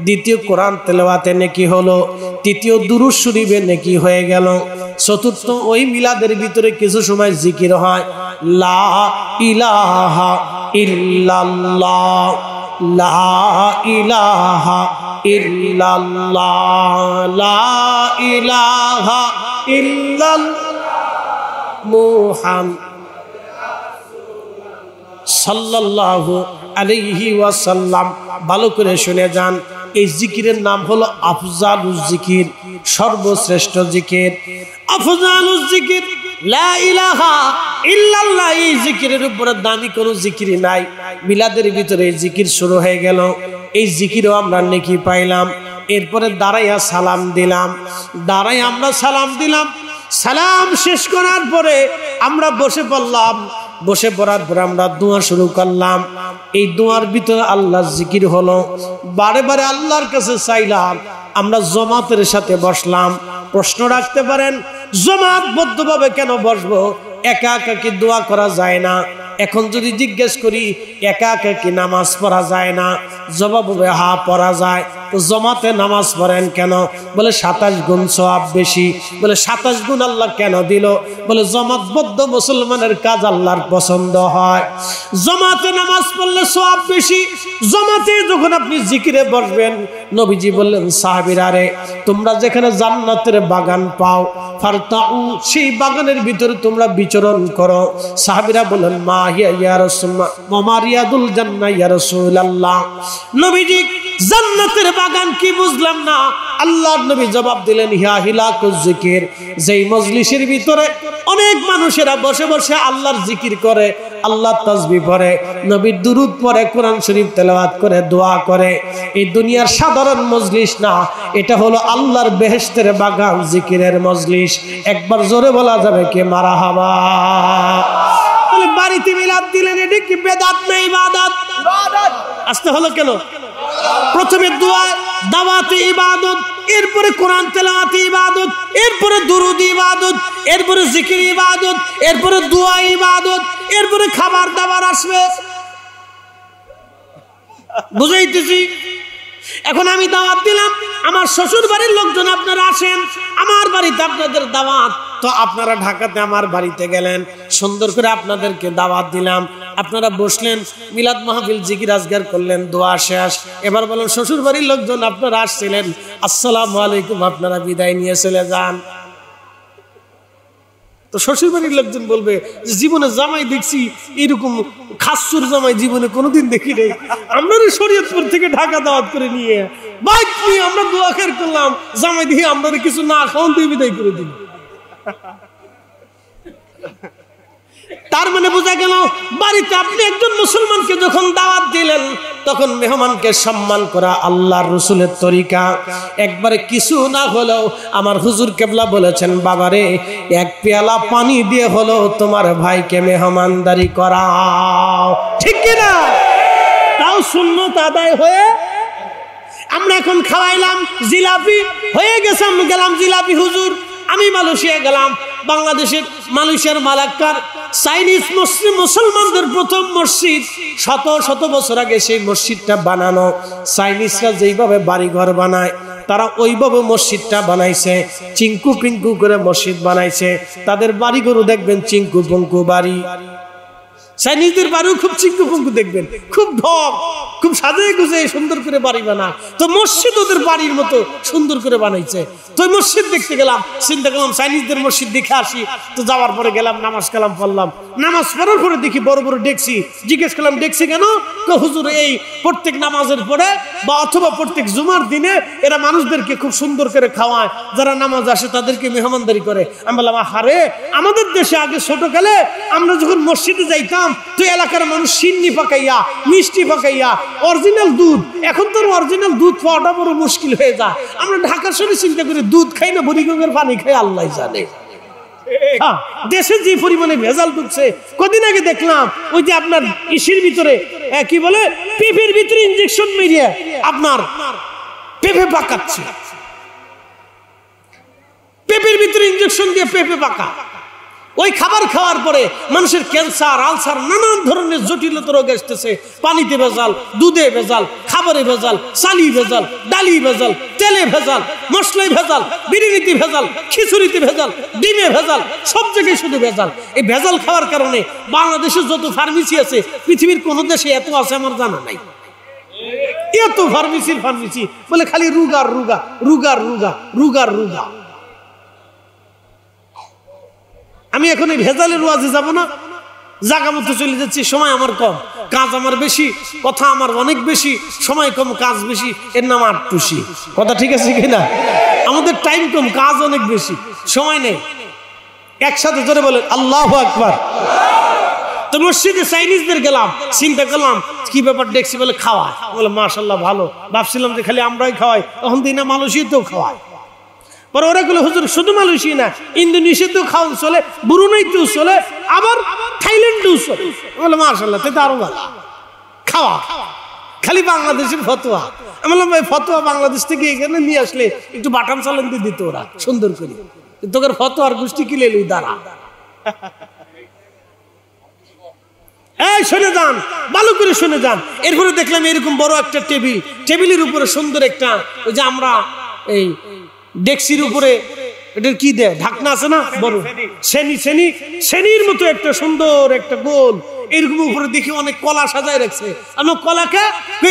দ্বিতীয় কোরআন তেলাওয়াতে নেকি হলো, তৃতীয় দুরূদ শরীফে নেকি হয়ে গেল, চতুর্থ ওই মিলাদের ভিতরে কিছু সময় জিকির হয়, লা ইলাহা ইল্লাল্লাহ, লা ইলাহা ইল্লাল্লাহ, লা ইলাহা ইল্লাল্লাহ মুহাম্মাদ সাল্লাল্লাহু আলাইহি ওয়াসাল্লাম। ভালো করে শুনে যান, এই জিকিরের নাম হলো আফজালুজ জিকির, সর্বশ্রেষ্ঠ জিকির। আফজালুজ জিকির লা ইলাহা ইল্লাল্লাহ। এই জিকিরের উপরে দামি কোনো জিকিরই নাই। মিলাদের ভিতরে এই জিকির শুরু হয়ে গেল। এই জিকিরও আমরা নেকি পাইলাম। এরপরে দাঁড়াইয়া সালাম দিলাম, দাঁড়াই আমরা সালাম দিলাম। সালাম শেষ করার পরে আমরা বসে পড়লাম। বসে পড়ার পরে আমরা দোয়া শুরু করলাম। এই দোয়ার ভিতরে আল্লাহর জিকির হলো। বারে বারে আল্লাহর কাছে চাইলাম। আমরা জমাতের সাথে বসলাম। প্রশ্ন রাখতে পারেন, জমাতবদ্ধভাবে কেন বসবো? একা একা কি দোয়া করা যায় না? এখন যদি জিজ্ঞেস করি একা একা কি নামাজ পড়া যায় না, জবাব হবে হ্যাঁ পড়া যায়। তো জমাতে নামাজ পড়েন কেন? বলে 27 গুণ সওয়াব বেশি। বলে 27 গুণ আল্লাহ কেন দিল? বলে জমাতবদ্ধ মুসলমানের কাজ আল্লাহর পছন্দ হয়, জমাতে নামাজ পড়লে সওয়াব বেশি। জমাতে যখন আপনি জিকিরে বসবেন, নবীজি বললেন সাহাবীরা রে, তোমরা যেখানে জান্নাতের বাগান পাও, ফারতাউ, সেই বাগানের ভিতরে তোমরা বিচরণ করো। সাহাবীরা বললেন মা হিয়া ইয়া রাসূলুল্লাহ, মা রিয়াদুল জান্নাহ ইয়া রাসূলুল্লাহ। নবীজি জান্নাতের বাগান কি বুঝলাম না। আল্লাহর নবী জবাব দিলেন হিয়া হিলাকুজ জিকির, যেই মজলিসের ভিতরে অনেক মানুষেরা বসে বসে আল্লাহর জিকির করে, আল্লাহর তাসবিহ পড়ে, নবীর দুরূদ পড়ে, কোরআন শরীফ তেলাওয়াত করে, দোয়া করে। এই দুনিয়ার সাধারণ মজলিস না, এটা হলো আল্লাহর বেহেশতের বাগান, জিকিরের মজলিস। একবার জোরে বলা যাবে কি মারহাবা? বলে বাড়িতে মিলাদ দিলেন, এটা কি বেদাত না ইবাদত? আসতে হলো কেন? প্রথমে দোয়া দাওয়াতে ইবাদত, এরপরে কোরআন তেলাওয়াতে ইবাদত, এরপরে দুরূদ ইবাদত, এরপরে জিকির ইবাদত, এরপরে দোয়া ইবাদত, এরপরে খাবার দাবার আসবে। বুঝাইতেছি? এখন আমি দাওয়াত দিলাম, আমার শ্বশুর বাড়ির লোকজন আপনারা আসেন, আমার বাড়িতে আপনাদের দাওয়াত। তো আপনারা ঢাকাতে আমার বাড়িতে গেলেন, সুন্দর করে আপনাদেরকে দাওয়াত দিলাম, আপনারা বসলেন, মিলাদ মাহফিল জিকির আজগার করলেন, দোয়া শেষ। এবার বলেন শ্বশুর বাড়ির লোকজন আপনারা আসছিলেন, আসসালামু আলাইকুম, আপনারা বিদায় নিয়ে চলে যান। তো শ্বশুর বাড়ির লোকজন বলবে যে জীবনে জামাই দেখছি এরকম খাসুর জামাই জীবনে কোনোদিন দেখি নেই। আমরা শরীয়তপুর থেকে ঢাকা দাওয়াত করে নিয়ে বাইক নিয়ে আমরা দোয়া খের করলাম, জামাই দিয়ে আমরা কিছু না খাওয়ান দিয়ে বিদায় করে দিন। তার মানে বোঝা গেল, বাড়িতে আপনি একজন মুসলমানকে যখন দাওয়াত দিলেন, তখন মেহমানকে সম্মান করা আল্লাহর রাসূলের তরিকা। একবারে কিছু না হলেও আমার হুজুর কেবলা বলেছেন, বাবারে এক পেয়ালা পানি দিয়ে হলো তোমার ভাইকে মেহমানদারি করাও, ঠিক কিনা? তাও সুন্নত আদায় হয়ে আমরা এখন খাওয়াইলাম জিলাপি, হয়ে গেছে, আমি গেলাম জিলাপি হুজুর। আমি মালয়েশিয়া গেলাম, বাংলাদেশের মালয়েশিয়ার মালাক্কার চাইনিজ মুসলমানদের প্রথম মসজিদ, শত শত বছর আগে সেই মসজিদটা বানানো। চাইনিজরা যেইভাবে বাড়িঘর বানায়, তারা ওইভাবে মসজিদটা বানাইছে, চিঙ্কু পিঙ্কু করে মসজিদ বানাইছে। তাদের বাড়িঘরও দেখবেন চিঙ্কু পঙ্কু বাড়ি। চাইনিজদের বাড়িও খুব চিঙ্কু পঙ্কু দেখবেন, খুব ঢক, খুব সাজিয়ে গুছিয়ে সুন্দর করে বাড়ি বানায়। তো মসজিদ ওদের বাড়ির মতো সুন্দর করে বানাইছে। তো মসজিদ দেখতে গেলাম, চিন্তা করলাম চাইনিজদের মসজিদ দেখে আসি। তো যাওয়ার পরে গেলাম, নামাজ কালাম পড়লাম। নামাজ পড়ার পরে দেখি বড় বড় ডেকসি। জিজ্ঞেস করলাম ডেকসি কেন? তো হুজুর এই প্রত্যেক নামাজের পরে বা অথবা প্রত্যেক জুমার দিনে এরা মানুষদেরকে খুব সুন্দর করে খাওয়ায়, যারা নামাজ আসে তাদেরকে মেহমানদারি করে। আমি বললাম আহারে, আমাদের দেশে আগে ছোটকালে আমরা যখন মসজিদে যাইতাম, তো এলাকার মানুষ সিন্নি পাকাইয়া, মিষ্টি পাকাইয়া, অরিজিনাল দুধ, এখন তো অরিজিনাল দুধ পাওয়াটা বড় মুশকিল হয়ে যায়। আমরা ঢাকা শহরে চিন্তা করি দুধ খাই না বুড়িগঙ্গার পানি খাই, আল্লাহ জানে। দেশে যে পরিমাণে ভেজাল ঢুকছে, কদিন আগে দেখলাম ওই যে আপনার ইসির ভিতরে কি বলে পেঁপের ভিতরে ইনজেকশন মেরিয়ে আপনার পেঁপে পাকাচ্ছে, পেঁপের ভিতরে ইনজেকশন দিয়ে পেঁপে পাকা। ওই খাবার খাওয়ার পরে মানুষের ক্যান্সার, আলসার, নানান ধরনের জটিলতা রোগ আসতেছে। পানিতে ভেজাল, দুধে ভেজাল, খাবারে ভেজাল, চালি ভেজাল, ডালি ভেজাল, তেলে ভেজাল, মশলাই ভেজাল, বিরিয়ানিতে ভেজাল, খিচুড়িতে ভেজাল, ডিমে ভেজাল, সব জায়গায় শুধু ভেজাল। এই ভেজাল খাওয়ার কারণে বাংলাদেশের যত ফার্মেসি আছে পৃথিবীর কোন দেশে এত আছে আমার জানা নাই। এত ফার্মেসি বলে খালি রুগার রুগা, রুগার রুগা, রুগার রুগা। আমি এখন এই ভেজালের ওয়াজে যাব না, জায়গা মতো চলে যাচ্ছি। সময় আমার কম, কাজ আমার বেশি, কথা আমার অনেক বেশি, সময় কম কাজ বেশি, এর নাম আটটুসি। কথা ঠিক আছে কিনা? আমাদের টাইম কম, কাজ অনেক বেশি, সময় নেই। একসাথে জোরে বলেন আল্লাহু আকবার। তো মসজিদে চাইনিজদের গেলাম, চিন্তা করলাম কি ব্যাপার, দেখছি বলে খাওয়ায়, বলে মাশাআল্লাহ ভালো। ভাবছিলাম যে খালি আমরাই খাওয়াই, তখন দিন না মালয়েশিয়াতেও খাওয়ায়। পরে ওরা গুলো হুজুর শুধু মালয়েশিয়া না, ইন্দোনেশিয়াতেও খাওয়ান চলে, ব্রুনাইতেও চলে, আবার থাইল্যান্ডেও চলে। বলে মাশাআল্লাহ, তাই তো আরো ভালো খাওয়া। খালি বাংলাদেশের ফতোয়া। আমি বললাম ভাই ফতোয়া বাংলাদেশ থেকে এখানে নিয়ে আসলে একটু বাটাম চালান দিয়ে দিত ওরা সুন্দর করে, তোর ফতোয়ার গোষ্ঠী কিলে লই দাঁড়া। এই শুনে যান, ভালো করে শুনে যান। এরপরে দেখলাম এরকম বড় একটা টেবিল, টেবিলের উপরে সুন্দর একটা ওই যে আমরা এই ডেক্সির উপরে এটার কি দেয় ঢাকনা আছে না, বড় শ্রেণীর মতো একটা সুন্দর একটা গোল, এরকম উপরে দেখি অনেক কলা সাজায় রাখছে। আমরা কলাকে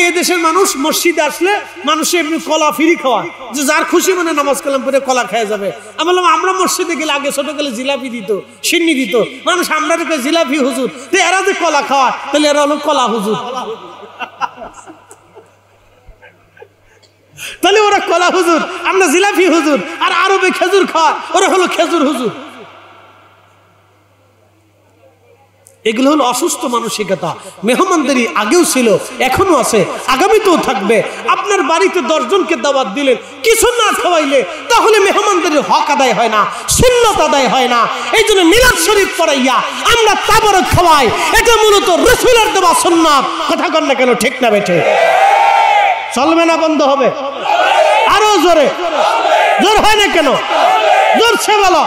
এদেশের মানুষ মসজিদে আসলে মানুষে এমনি কলা ফ্রি খাওয়া, যে যার খুশি মানে নামাজ কালাম করে কলা খাওয়া যাবে। আমি বললাম আমরা মসজিদে গেলে আগে ছোট গেলে জিলাপি দিত, সিন্নি দিত, মানুষ আমরা জিলাপি হুজুর, তো এরা যে কলা খাওয়া, তাহলে এরা হলো কলা হুজুর। তাহলে ওরা কলা হুজুর, আমরা জিলাপি হুজুর, আর আরবে খেজুর খাওয়া, ওরা হলো খেজুর হুজুর। এগুলো হলো অসুস্থ মানসিকতা। মেহমানদারি আগেও ছিল, এখনো আছে, আগামীতেও থাকবে। আপনার বাড়িতে 10 জনকে দাওয়াত দিলেন, কিছু না খাওয়াইলে তাহলে মেহমানদারির হক আদায় হয় না, সুন্নাত আদায় হয় না। এই জন্য মিলাদ শরীফ পড়াইয়া আমরা তাবারক খাওয়াই, এটা মূলত রাসূলের দেওয়া সুন্নাত। কথা কন না কেন, ঠিক না বেঠে? চলবে না, বন্ধ হবে? আরো জোরে, জোর হয় না কেন? জোরছে বলো।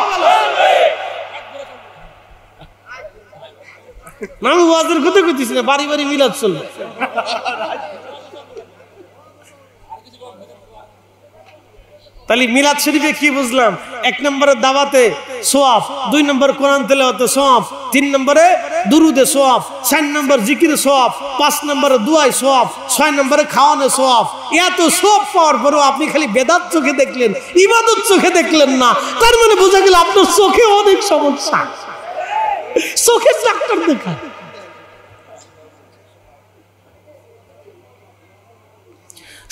আমি ওয়াজের কথা কইতেছি না, বাড়ি বাড়ি মিলাদ চলবে। তাহলে মিলাদ শরীফে কি বুঝলাম? 1 নম্বরে দাওয়াতে সওয়াব, 2 নম্বর কোরআন তেলাওয়াতে সওয়াব, 3 নম্বরে দুরুদে সওয়াব, 4 নম্বর জিকিরে সওয়াব, 5 নম্বরে দুআয় সওয়াব, 6 নম্বরে খাওয়ানো সওয়াব। এত সওয়াব পাওয়ার পরেও আপনি খালি বেদাত চোখে দেখলেন, ইবাদত চোখে দেখলেন না, তার মানে বোঝা গেল আপনার চোখে অনেক সমস্যা। চোখে ডাক্তার দেখা।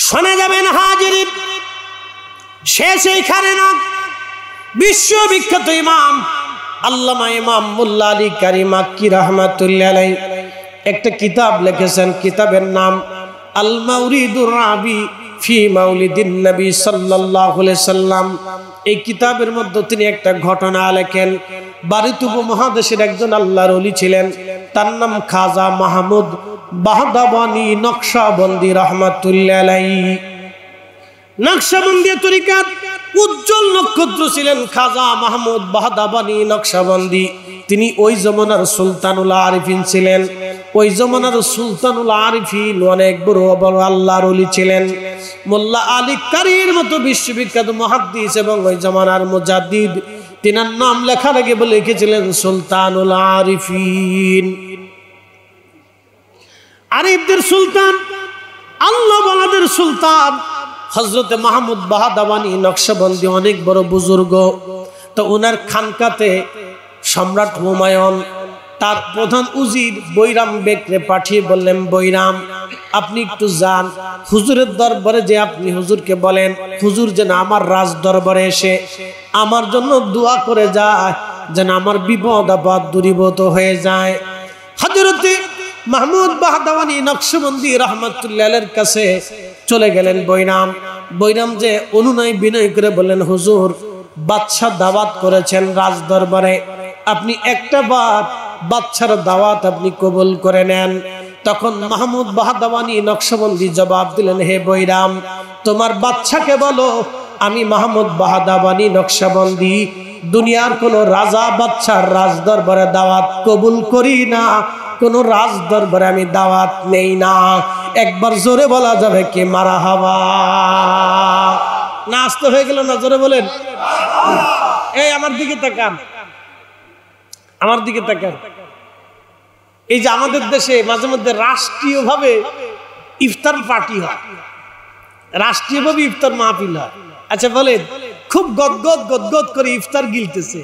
শোনা যাবেন হাজির শেষ এইখানে না, বিশ্ববিখ্যাত ইমাম আল্লামা ইমাম মোল্লা আলী কারি মাক্কি রাহমাতুল্লাহ আলাইহি একটা কিতাব লিখেছেন। কিতাবের নাম আল মাউরিদুর রাবি ফি মাউলিদিন নবী সাল্লাল্লাহু আলাইহি সাল্লাম। এই কিতাবের মধ্যে তিনি একটা ঘটনা লেখেন। ভারত উপমহাদেশের একজন আল্লাহর ওলি ছিলেন, তার নাম খাজা মাহমুদ বাহদাবানী নকশবন্দি রাহমাতুল্লাহ আলাইহি। নকশবন্দি তরিকার উজ্জ্বল নক্ষত্র ছিলেন খাজা মাহমুদ বাহদাবানী নকশবন্দি। তিনি ওই জমানার সুলতানুল আরিফিন ছিলেন। ওই জমানার সুলতানুল আরিফিন অনেক বড় বড় আল্লাহর ওলি ছিলেন। মোল্লা আলী কারির মতো বিশ্ববিখ্যাত মুহাদ্দিস এবং ওই জমানার মুজাদ্দিদ, তিনার নাম লেখার আগে বলে লিখেছিলেন সুলতানুল আরিফিন। আরিফদের সুলতান, আল্লাহ ওয়ালাদের সুলতান হযরতে মাহমুদ বাহদাবানী নকশবন্দি অনেক বড় বুজুর্গ। তো ওনার খানকাতে সম্রাট হুমায়ুন তার প্রধান উজির বৈরাম বেগকে পাঠিয়ে বললেন, বৈরাম আপনি একটু যান হুজুরের দরবারে, যে আপনি হুজুরকে বলেন হুজুর যেন আমার রাজ দরবারে এসে আমার জন্য দোয়া করে যায়, যেন আমার বিপদ আপদ দূরীভূত হয়ে যায়। হযরতে মাহমুদ বাহদাবানী নকশবন্দি রাহমাতুল্লাহ আলাইহির কাছে চলে গেলেন বৈরাম। বৈরাম যে অনুনয় বিনয় করে বললেন, হুজুর বাদশা দাওয়াত করেছেন রাজ দরবারে, আপনি একটা বাদশার দাওয়াত আপনি কবুল করে নেন। তখন মাহমুদ বাহাদাওয়ানি নকশবন্দি জবাব দিলেন, হে বৈরাম, তোমার বাদশাকে বলো আমি মাহমুদ বাহাদাওয়ানি নকশবন্দি দুনিয়ার কোন রাজা বাদশার রাজ দরবারে দাওয়াত কবুল করি না, কোন রাজ দরবারে আমি দাওয়াত নেই না। একবার জোরে বলা যাবে কি মারহাবা? না আসতে হয়ে গেল না? জোরে বলেন। এই আমার দিকে তাকান, আমার দিকে তাকান। এই যে আমাদের দেশে মাঝে মধ্যে রাষ্ট্রীয়ভাবে ইফতার পার্টি হয়, রাষ্ট্রীয়ভাবে ইফতার মাহফিল হয়। আচ্ছা বলেন, খুব গদগদ গদগদ করে ইফতার গিলতেছে,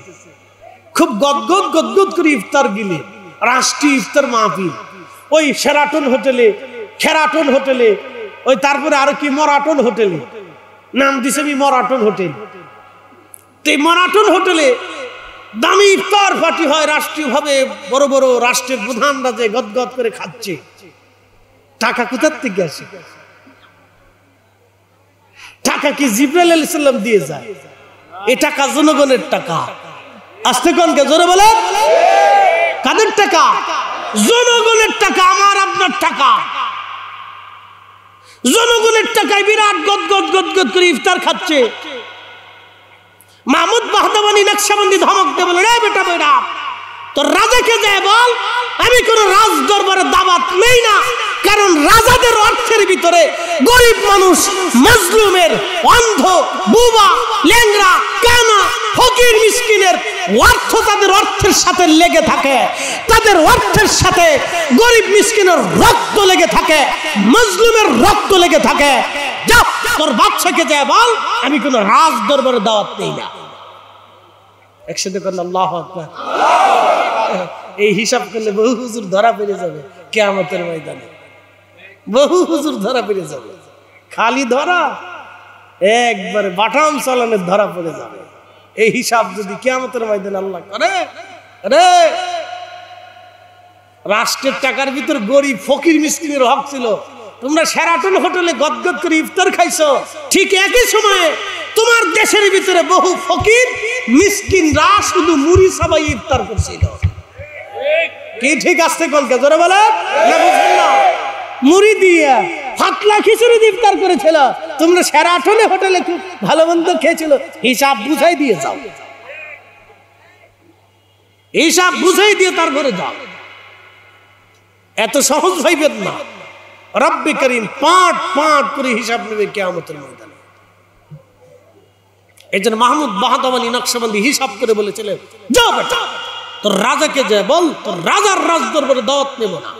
খুব গদগদ গদগদ করে ইফতার গিলে রাষ্ট্রীয় ইফতার মাহফিল, ওই শেরাটন হোটেলে, খেরাটন হোটেলে, ওই তারপরে আরো কি মরাটন হোটেলে, নাম দিছে আমি মরাটন হোটেল। তো এই মরাটন হোটেলে দামি ইফতার পার্টি হয় রাষ্ট্রীয়ভাবে, বড় বড় রাষ্ট্রের প্রধানরা যে গদগদ করে খাচ্ছে। টাকা কোথার থেকে আসে? টাকা কি জিবরাইল আলাইহিস সালাম দিয়ে যায়? এই টাকা জনগণের টাকা। আসতে কোন কে জোরে বলেন, কাদের টাকা? জনগণের টাকা, আমার আপনার টাকা। জনগণের টাকায় বিরাট গদগদ গদগদ করে ইফতার খাচ্ছে। মাহমুদ বাহাদাওয়ানি নকশবন্দি ধমক দিয়ে বলে, রে বেটা বেটা, তোর রাজাকে যায় বল আমি কোন রাজ দরবারে দাওয়াত নেই না, কারণ রাজাদের অর্থের ভিতরে গরিব মানুষ, মজলুমের, অন্ধ, বুবা, ল্যাংড়া, কানা, ফকির, মিসকিনের অর্থ তাদের অর্থের সাথে লেগে থাকে, তাদের অর্থের সাথে গরিব মিসকিনের রক্ত লেগে থাকে, মজলুমের রক্ত লেগে থাকে। যা তোর বাদশাকে যায় বল আমি কোন রাজ দরবারে দাওয়াত নেই না। একসাথে করলে আল্লাহু আকবার। এই হিসাব করলে বহু হুজুর ধরা পড়ে যাবে কিয়ামতের ময়দানে, বহু হুজুর ধরা পড়ে যাবে। খালি ধরা, একবারে বাটাম চালানের ধরা পড়ে যাবে। এই হিসাব যদি কিয়ামতের ময়দানে আল্লাহ করে, আরে রাষ্ট্রের টাকার ভিতর গরিব ফকির মিসকিনের হক ছিল, তোমরা শেরাটন হোটেলে গদগদ করে ইফতার খাইছো, ঠিক একই সময়ে তোমার দেশের ভিতরে বহু ফকির মিসকিনরা শুধু মুড়ি সাবাই ইফতার করছিল। কি ঠিক আসছে কলকে জোরে বলে না? বুঝলেন না? মুড়ি দিয়ে পাতলা খিচুড়ি ইফতার করেছিল, তোমরা শেরাটনে হোটেলে খুব ভালো মন্দ খেয়েছিল। হিসাব বুঝাই দিয়ে যাও, হিসাব বুঝাই দিয়ে তারপরে যাও। এত সহজ ভাইবেন না। রব্বে করিম পাঁট পাঁট করে হিসাব নেবে কিয়ামতের ময়দানে। এই জন্য মাহমুদ বাহাদাওয়ানি নকশবন্দি হিসাব করে বলেছিলেন, যা বেটা তোর রাজাকে যা বল তোর রাজার রাজ দরবারে দাওয়াত নেব না।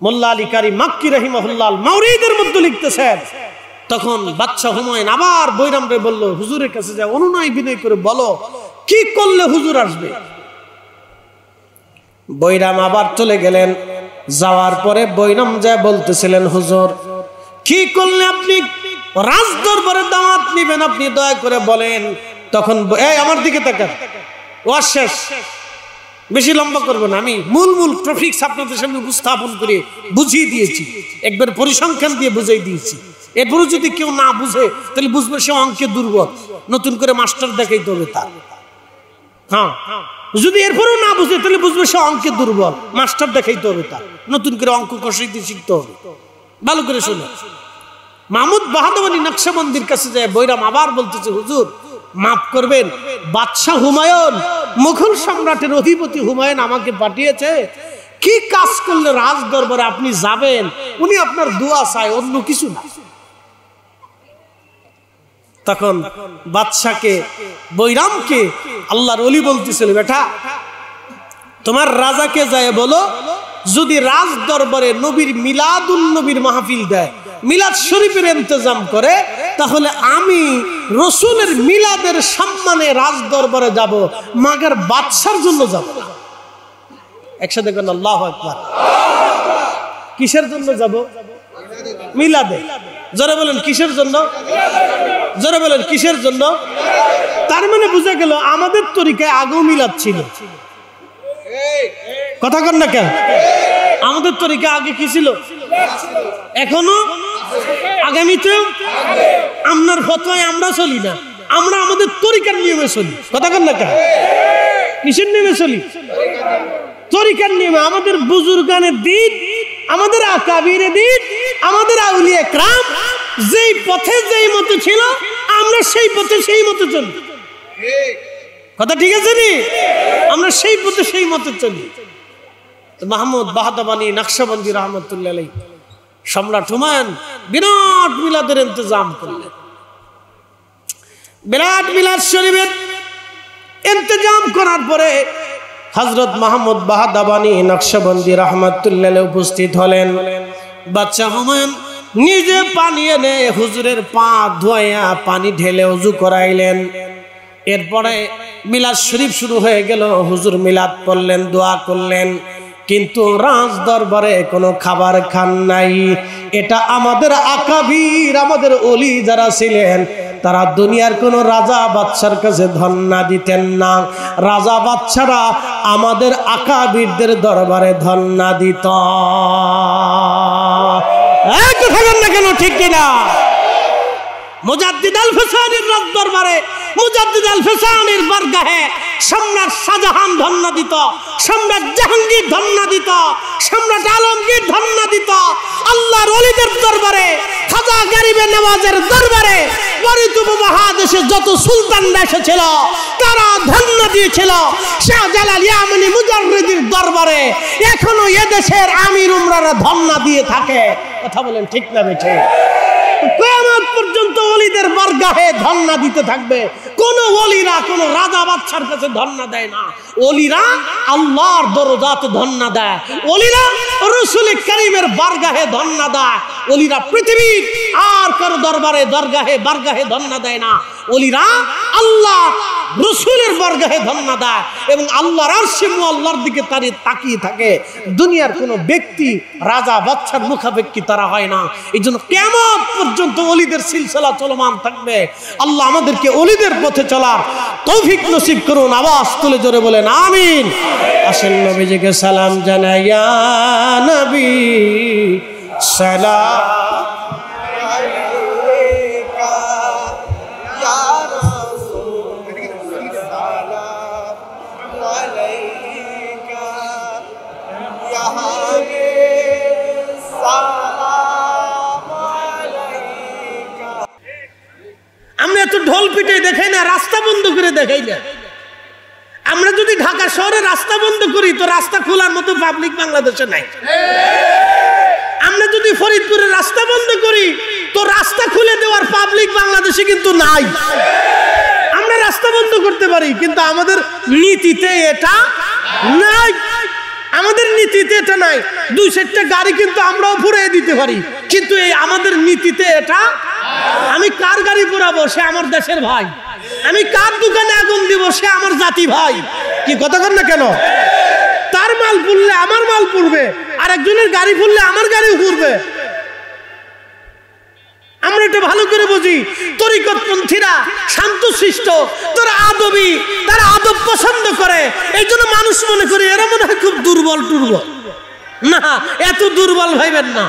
মোল্লা আলী কারি মাক্কি রাহিমাহুল্লাহ মাওরিদের মধ্যে লিখতেছেন, তখন বাদশা হুমায়ুন আবার বৈরাম রে বলল, হুজুরের কাছে যা অনুনয় বিনয় করে বলো কি করলে হুজুর আসবে। বৈরাম আবার চলে গেলেন। যাওয়ার পরে বৈরাম যা বলতেছিলেন, হুজুর কি করলে আপনি রাজ দরবারে দাওয়াত নেবেন আপনি দয়া করে বলেন। তখন এই আমার দিকে তাকান, ওয়াজ শেষ, বেশি লম্বা করব না, আমি মূল মূল টপিকস আপনাদের সামনে উপস্থাপন করে বুঝিয়ে দিয়েছি, একবার পরিসংখ্যান দিয়ে বুঝিয়ে দিয়েছি। এরপরও যদি কেউ না বুঝে তাহলে বুঝবে সে অঙ্কে দুর্বল, নতুন করে মাস্টার দেখাইতে হবে তার। হ্যাঁ, যদি এরপরও না বুঝে তাহলে বুঝবে সে অঙ্কে দুর্বল, মাস্টার দেখাইতে হবে তার, নতুন করে অঙ্ক কষাইতে শিখতে হবে। ভালো করে শুনে মাহমুদ বাহাদাওয়ানি নকশবন্দির কাছে যায় বৈরাম আবার বলতেছে, হুজুর মাফ করবেন, বাদশাহ হুমায়ুন, মুঘল সম্রাটের অধিপতি হুমায়ুন আমাকে পাঠিয়েছে, কি কাজ করলে রাজ দরবারে আপনি যাবেন, উনি আপনার দোয়া চায়, অন্য কিছু না। তখন বাদশাকে বৈরামকে আল্লাহর ওলি বলতেছিল, বেটা তোমার রাজাকে যায় বলো যদি রাজ দরবারে নবীর মিলাদুন নবীর মাহফিল দেয়, মিলাদ শরীফের ইন্তজাম করে, তাহলে আমি রসুলের মিলাদের সম্মানে রাজ দরবারে যাব, মাগার বাদশার জন্য যাব না। একসাথে বলেন আল্লাহু আকবার। কিসের জন্য যাব? মিলাদে। জোরে বলেন কিসের জন্য? জোরে বলেন কিসের জন্য? তার মানে বুঝা গেল আমাদের তরিকায় আগেও মিলাদ ছিল। কথা কন না কেন? আমাদের তরিকা আগে কি ছিল? এখনো, আগামীতেও। আপনার ফতোয়ায় আমরা চলি না, আমরা আমাদের তরিকার নিয়মে চলি। কথা বল না কেন? কিসের নিয়মে চলি? তরিকার নিয়মে। আমাদের বুজুর্গানের দিন, আমাদের আকাবিরের দিন, আমাদের আউলিয়া کرام যেই পথে যেই মতে ছিল, আমরা সেই পথে সেই মতে চলি। কথা ঠিক আছে নি? আমরা সেই পথে সেই মতে চলি। মাহমুদ বাহাদাবানি নকশবন্দি রহমতুল্লাহ আলাইহি সম্রাট হুমায়ুন বিরাট মিলাদের ইন্তজাম করলেন। বিরাট মিলাদ শরীফের ইন্তজাম করার পরে হযরত মাহমুদ বাহাদাবানি নকশবন্দি রহমতুল্লাহ আলাইহি উপস্থিত হলেন। বাচ্চা হুমায়ুন নিজে পানি এনে হুজুরের পা ধোয়া পানি ঢেলে ওযু করাইলেন। এরপরে মিলাদ শরীফ শুরু হয়ে গেল। হুজুর মিলাদ পড়লেন, দোয়া করলেন, কিন্তু রাজ দরবারে কোনো খাবার খান নাই। এটা আমাদের আকাবির, আমাদের ওলি যারা ছিলেন, তারা দুনিয়ার কোন রাজা বাদশার কাছে ধন্না দিতেন না। রাজা বাদশারা আমাদের আকাবিরদের দরবারে ধন্না দিত। কথা বল না কেন? ঠিক কিনা? মুজাদ্দিদ আল ফিসানির রাজ দরবারে, মুজাদ্দিদ আল ফিসানির বারগাহে সম্রাট শাহজাহান ধন্না দিত, সম্রাট জাহাঙ্গীর ধন্না দিত, সম্রাট আলমগীর ধন্না দিত। আল্লাহর ওলিদের দরবারে, খাজা গরিবে নওয়াজের দরবারে, পরিত মহাদেশে যত সুলতানরা এসেছিল তারা ধন্না দিয়েছিল। শাহজালাল ইয়ামানি মুজাররিদির দরবারে এখনো এদেশের আমির উমরারা ধন্না দিয়ে থাকে। কথা বলেন ঠিক না বেঠে? কিয়ামত পর্যন্ত ওলিদের বারগাহে ধন্না দিতে থাকবে। কোন ওলিরা কোন রাজা বাদশার কাছে ধন্না দেয় না। ওলিরা আল্লাহর দরজাতে ধন্না দেয়। ওলিরা রাসূল কারীমের বারগাহে ধন্না দেয়। ওলিরা পৃথিবীর আর কারো দরবারে দরগাহে বারগাহে ধন্না দেয় না। ওলিরা আল্লাহ রাসূলের বারগাহে ধন্না দেয় এবং আল্লাহর আরশে মুআল্লার দিকে তাকিয়ে থাকে। দুনিয়ার কোন ব্যক্তি রাজা বাদশার মুখাপেক্ষী তারা হয় না। এইজন্য কিয়ামত পর্যন্ত ওলিদের সিলসিলা চলমান থাকবে। আল্লাহ আমাদেরকে ওলিদের পথে চলার তৌফিক নসিব করুন। আওয়াজ তুলে জোরে বলেন আমিন। আসেন নবীজিকে সালাম জানাই, ইয়া নবী সালাম আমরা তো ঢোল পিটে দেখাই না, রাস্তা বন্ধ করে দেখাই না। আমরা যদি ঢাকা শহরে রাস্তা বন্ধ করি তো রাস্তা খোলার মতো পাবলিক বাংলাদেশে নাই। আমরা যদি ফরিদপুরে রাস্তা বন্ধ করি তো রাস্তা খুলে দেওয়ার পাবলিক বাংলাদেশে কিন্তু নাই। আমরা রাস্তা বন্ধ করতে পারি কিন্তু আমাদের নীতিতে এটা নাই। আমাদের নীতিতে এটা নাই। দুই চারটা গাড়ি কিন্তু আমরাও ফুরিয়ে দিতে পারি, কিন্তু এই আমাদের নীতিতে এটা। আমি কার গাড়ি পোড়াবো সে আমার দেশের ভাই, আমি কার দোকানে আগুন দিব সে আমার জাতি ভাই। কি কথা কর না কেন? তার মাল পুড়লে আমার মাল পুড়বে, আর একজনের গাড়ি পুড়লে আমার গাড়িও পুড়বে। আমরা এটা ভালো করে বুঝি। তরিকতপন্থীরা শান্তশিষ্ট, তারা আদবী, তারা আদব পছন্দ করে। এই জন্য মানুষ মনে করে এরা মনে হয় খুব দুর্বল টুর্বল। না, এত দুর্বল ভাইবেন না।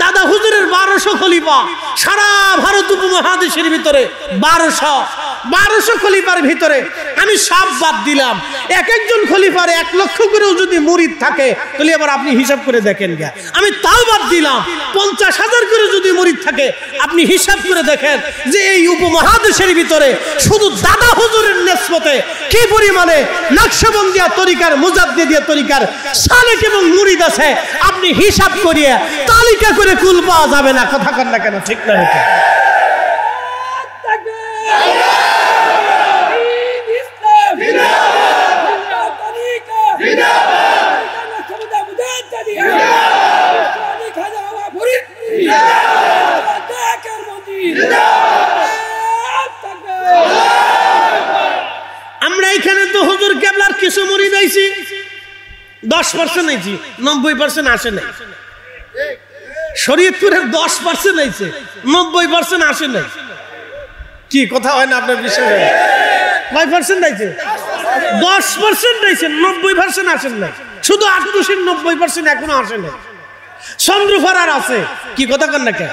দাদা হুজুরের 1200 খলিফা, সারা ভারত উপমহাদেশের ভিতরে 1200 খলিফার ভিতরে আমি সব বাদ দিলাম। এক একজন খলিফার 1 লক্ষ করেও যদি মুরিদ থাকে তাহলে এবার আপনি হিসাব করে দেখেন গা। আমি তাও বাদ দিলাম। 50,000 করে যদি মুরিদ থাকে আপনি হিসাব করে দেখেন যে এই উপমহাদেশের ভিতরে শুধু দাদা হুজুরের নিসবতে কি পরিমাণে নকশবন্দিয়া তরিকার, মুজাদ্দিদিয়া তরিকার সালেক এবং মুরিদ আছে। আপনি হিসাব করিয়ে তালিকা করে কুল পাওয়া যাবে না। কথা কন না কেন? ঠিক না? এটা আমরা এখানে তো হুজুর কেবলার কিছু মুরিদ আইছি, 10% আইছি, 90% আসে নাই। শরীয়তপুরের 10% আইছে, 90% আসে নাই। কি কথা হয় না আপনার বিষয়? কয় পার্সেন্ট আইছে? 10% আইছে, 90% আসেন নাই। শুধু 90% এখনো আসে নাই। চন্দ্রপাড়ার আছে, কি কথা কন না কে?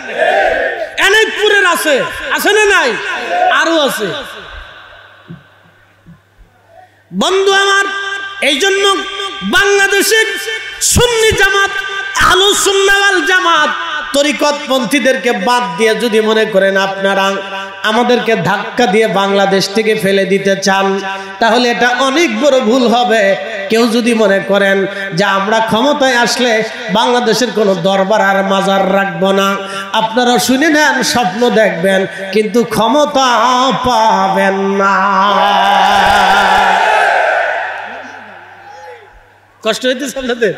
এনায়তপুরের আছে, আছে না নাই? আরো আছে। বন্ধু আমার, এই জন্য বাংলাদেশের সুন্নি জামাত, আহলুস সুন্নাহ ওয়াল জামাত তরিকতপন্থীদেরকে বাদ দিয়ে যদি মনে করেন আপনারা আমাদেরকে ধাক্কা দিয়ে বাংলাদেশ থেকে ফেলে দিতে চান, তাহলে এটা অনেক বড় ভুল হবে। কেউ যদি মনে করেন যে আমরা ক্ষমতায় আসলে বাংলাদেশের কোনো দরবার আর মাজার রাখবো না, আপনারা শুনে নেন, স্বপ্ন দেখবেন কিন্তু ক্ষমতা পাবেন না। কষ্ট হইতেছে আপনাদের?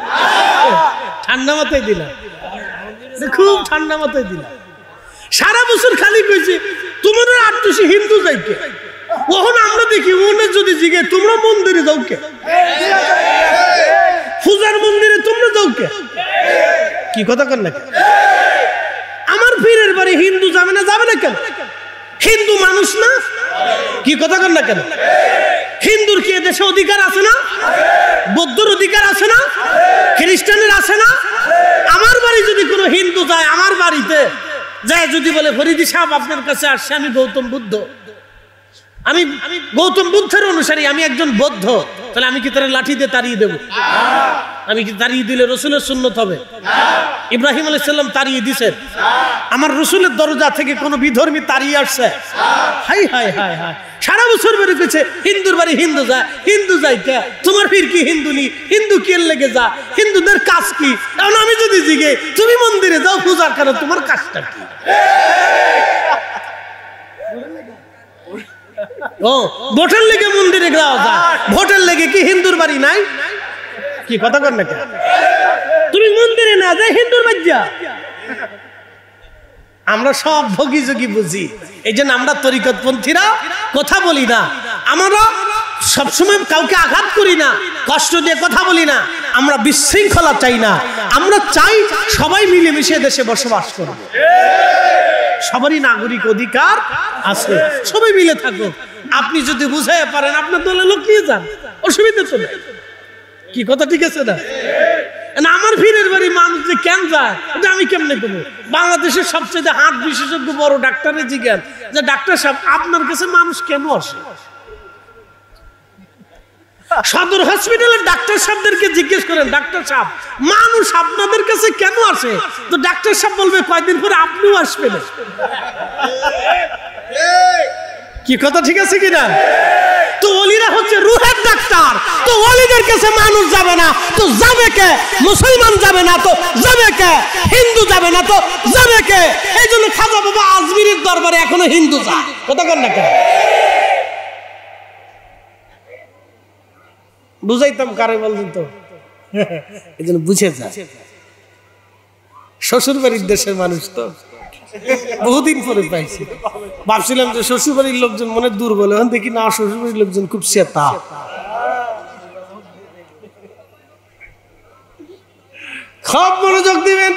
ঠান্ডা মাথায় দিলাম, খুব ঠান্ডা মাথায় দিলাম। সারা বছর খালি কইছে তোমরা আটটুসি হিন্দু যাইকে, ওখানে আমরা দেখি ওখানে যদি জিগে তোমরা মন্দিরে যাও কে, পূজার মন্দিরে তোমরা যাও কে, কি কথা কর না? আমার পীরের বাড়ি হিন্দু যাবে না, যাবে না কেন? হিন্দু মানুষ না, কি কথা কর না কেন? হিন্দুর কি দেশে অধিকার আছে না? বৌদ্ধর অধিকার আছে না? খ্রিস্টানের আছে না? আমার বাড়ি যদি কোনো হিন্দু যায়, আমার বাড়িতে যায় যদি বলে ফরিদি সাহেব আপনার কাছে আসছে, আমি গৌতম বুদ্ধ, আমি গৌতম বুদ্ধের অনুসারী, আমি একজন বৌদ্ধ, তাহলে আমি কি তার লাঠি দিয়ে তাড়িয়ে দেবো? আমি কি তাড়িয়ে দিলে রসুলের সুন্নত হবে? ইব্রাহিম আলাইহিস সালাম তাড়িয়ে দিয়েছেন, আমার রসুলের দরজা থেকে কোনো বিধর্মী তাড়িয়ে আসছে? হাই হাই হাই হাই, সারা বছর বেড়ে গেছে হিন্দুর বাড়ি হিন্দু যায়, হিন্দু যাইতে তোমার ফির কি হিন্দু নি, হিন্দু কি লেগে যা, হিন্দুদের কাজ কি? এখন আমি যদি জিগে তুমি মন্দিরে যাও পূজার কেন, তোমার কাজটা কি? ও ভোটের লেগে মন্দিরে যাওয়া যায়, ভোটের লেগে কি হিন্দুর বাড়ি নাই? কি কথা কর না কেন? তুমি মন্দিরে না যাই হিন্দুর বাড়ি। আমরা সব ভোগী যোগী বুঝি, এই জন্য আমরা তরিকতপন্থীরা কথা বলি না, আমরা সবসময় কাউকে আঘাত করি না, কষ্ট দিয়ে কথা বলি না, আমরা বিশৃঙ্খলা চাই না, আমরা চাই সবাই মিলেমিশে দেশে বসবাস করবে, সবারই নাগরিক অধিকার আছে, সবাই মিলে থাকুক। আপনি যদি বুঝাই পারেন আপনার দলে লোক নিয়ে যান, অসুবিধা তো নেই, কি কথা ঠিক আছে না? আমার ফিরের বাড়ি মানুষ যে কেন যায় এটা আমি কেমনে করবো? বাংলাদেশের সবচেয়ে হার্ট বিশেষজ্ঞ বড় ডাক্তারের জিজ্ঞান যে ডাক্তার সাহেব আপনার কাছে মানুষ কেন আসে? সদর হসপিটালের ডাক্তার সাহেবদেরকে জিজ্ঞেস করেন, ডাক্তার সাহেব মানুষ আপনাদের কাছে কেন আসে? তো ডাক্তার সাহেব বলবে কয়েকদিন পরে আপনিও আসবেন। কি কথা ঠিক আছে কিনা? তো ওলিরা হচ্ছে রুহের ডাক্তার, তো ওলিদের কাছে মানুষ যাবে না তো যাবে কে? মুসলমান যাবে না তো যাবে কে? হিন্দু যাবে না তো যাবে কে? এই জন্য খাজা বাবা আজমিরের দরবারে এখনো হিন্দু যায়, কথা কন না কেন? বুঝাইতাম কারে বলতেন তো, এই জন্য বুঝে যায়। শ্বশুর বাড়ির দেশের মানুষ তো বহুদিন পরে পাইছি, ভাবছিলাম যে শ্বশুর বাড়ির লোকজন মনে দুর্বল, এখন দেখি না শ্বশুর বাড়ির লোকজন খুব চেতা। খুব মনোযোগ দিবেন।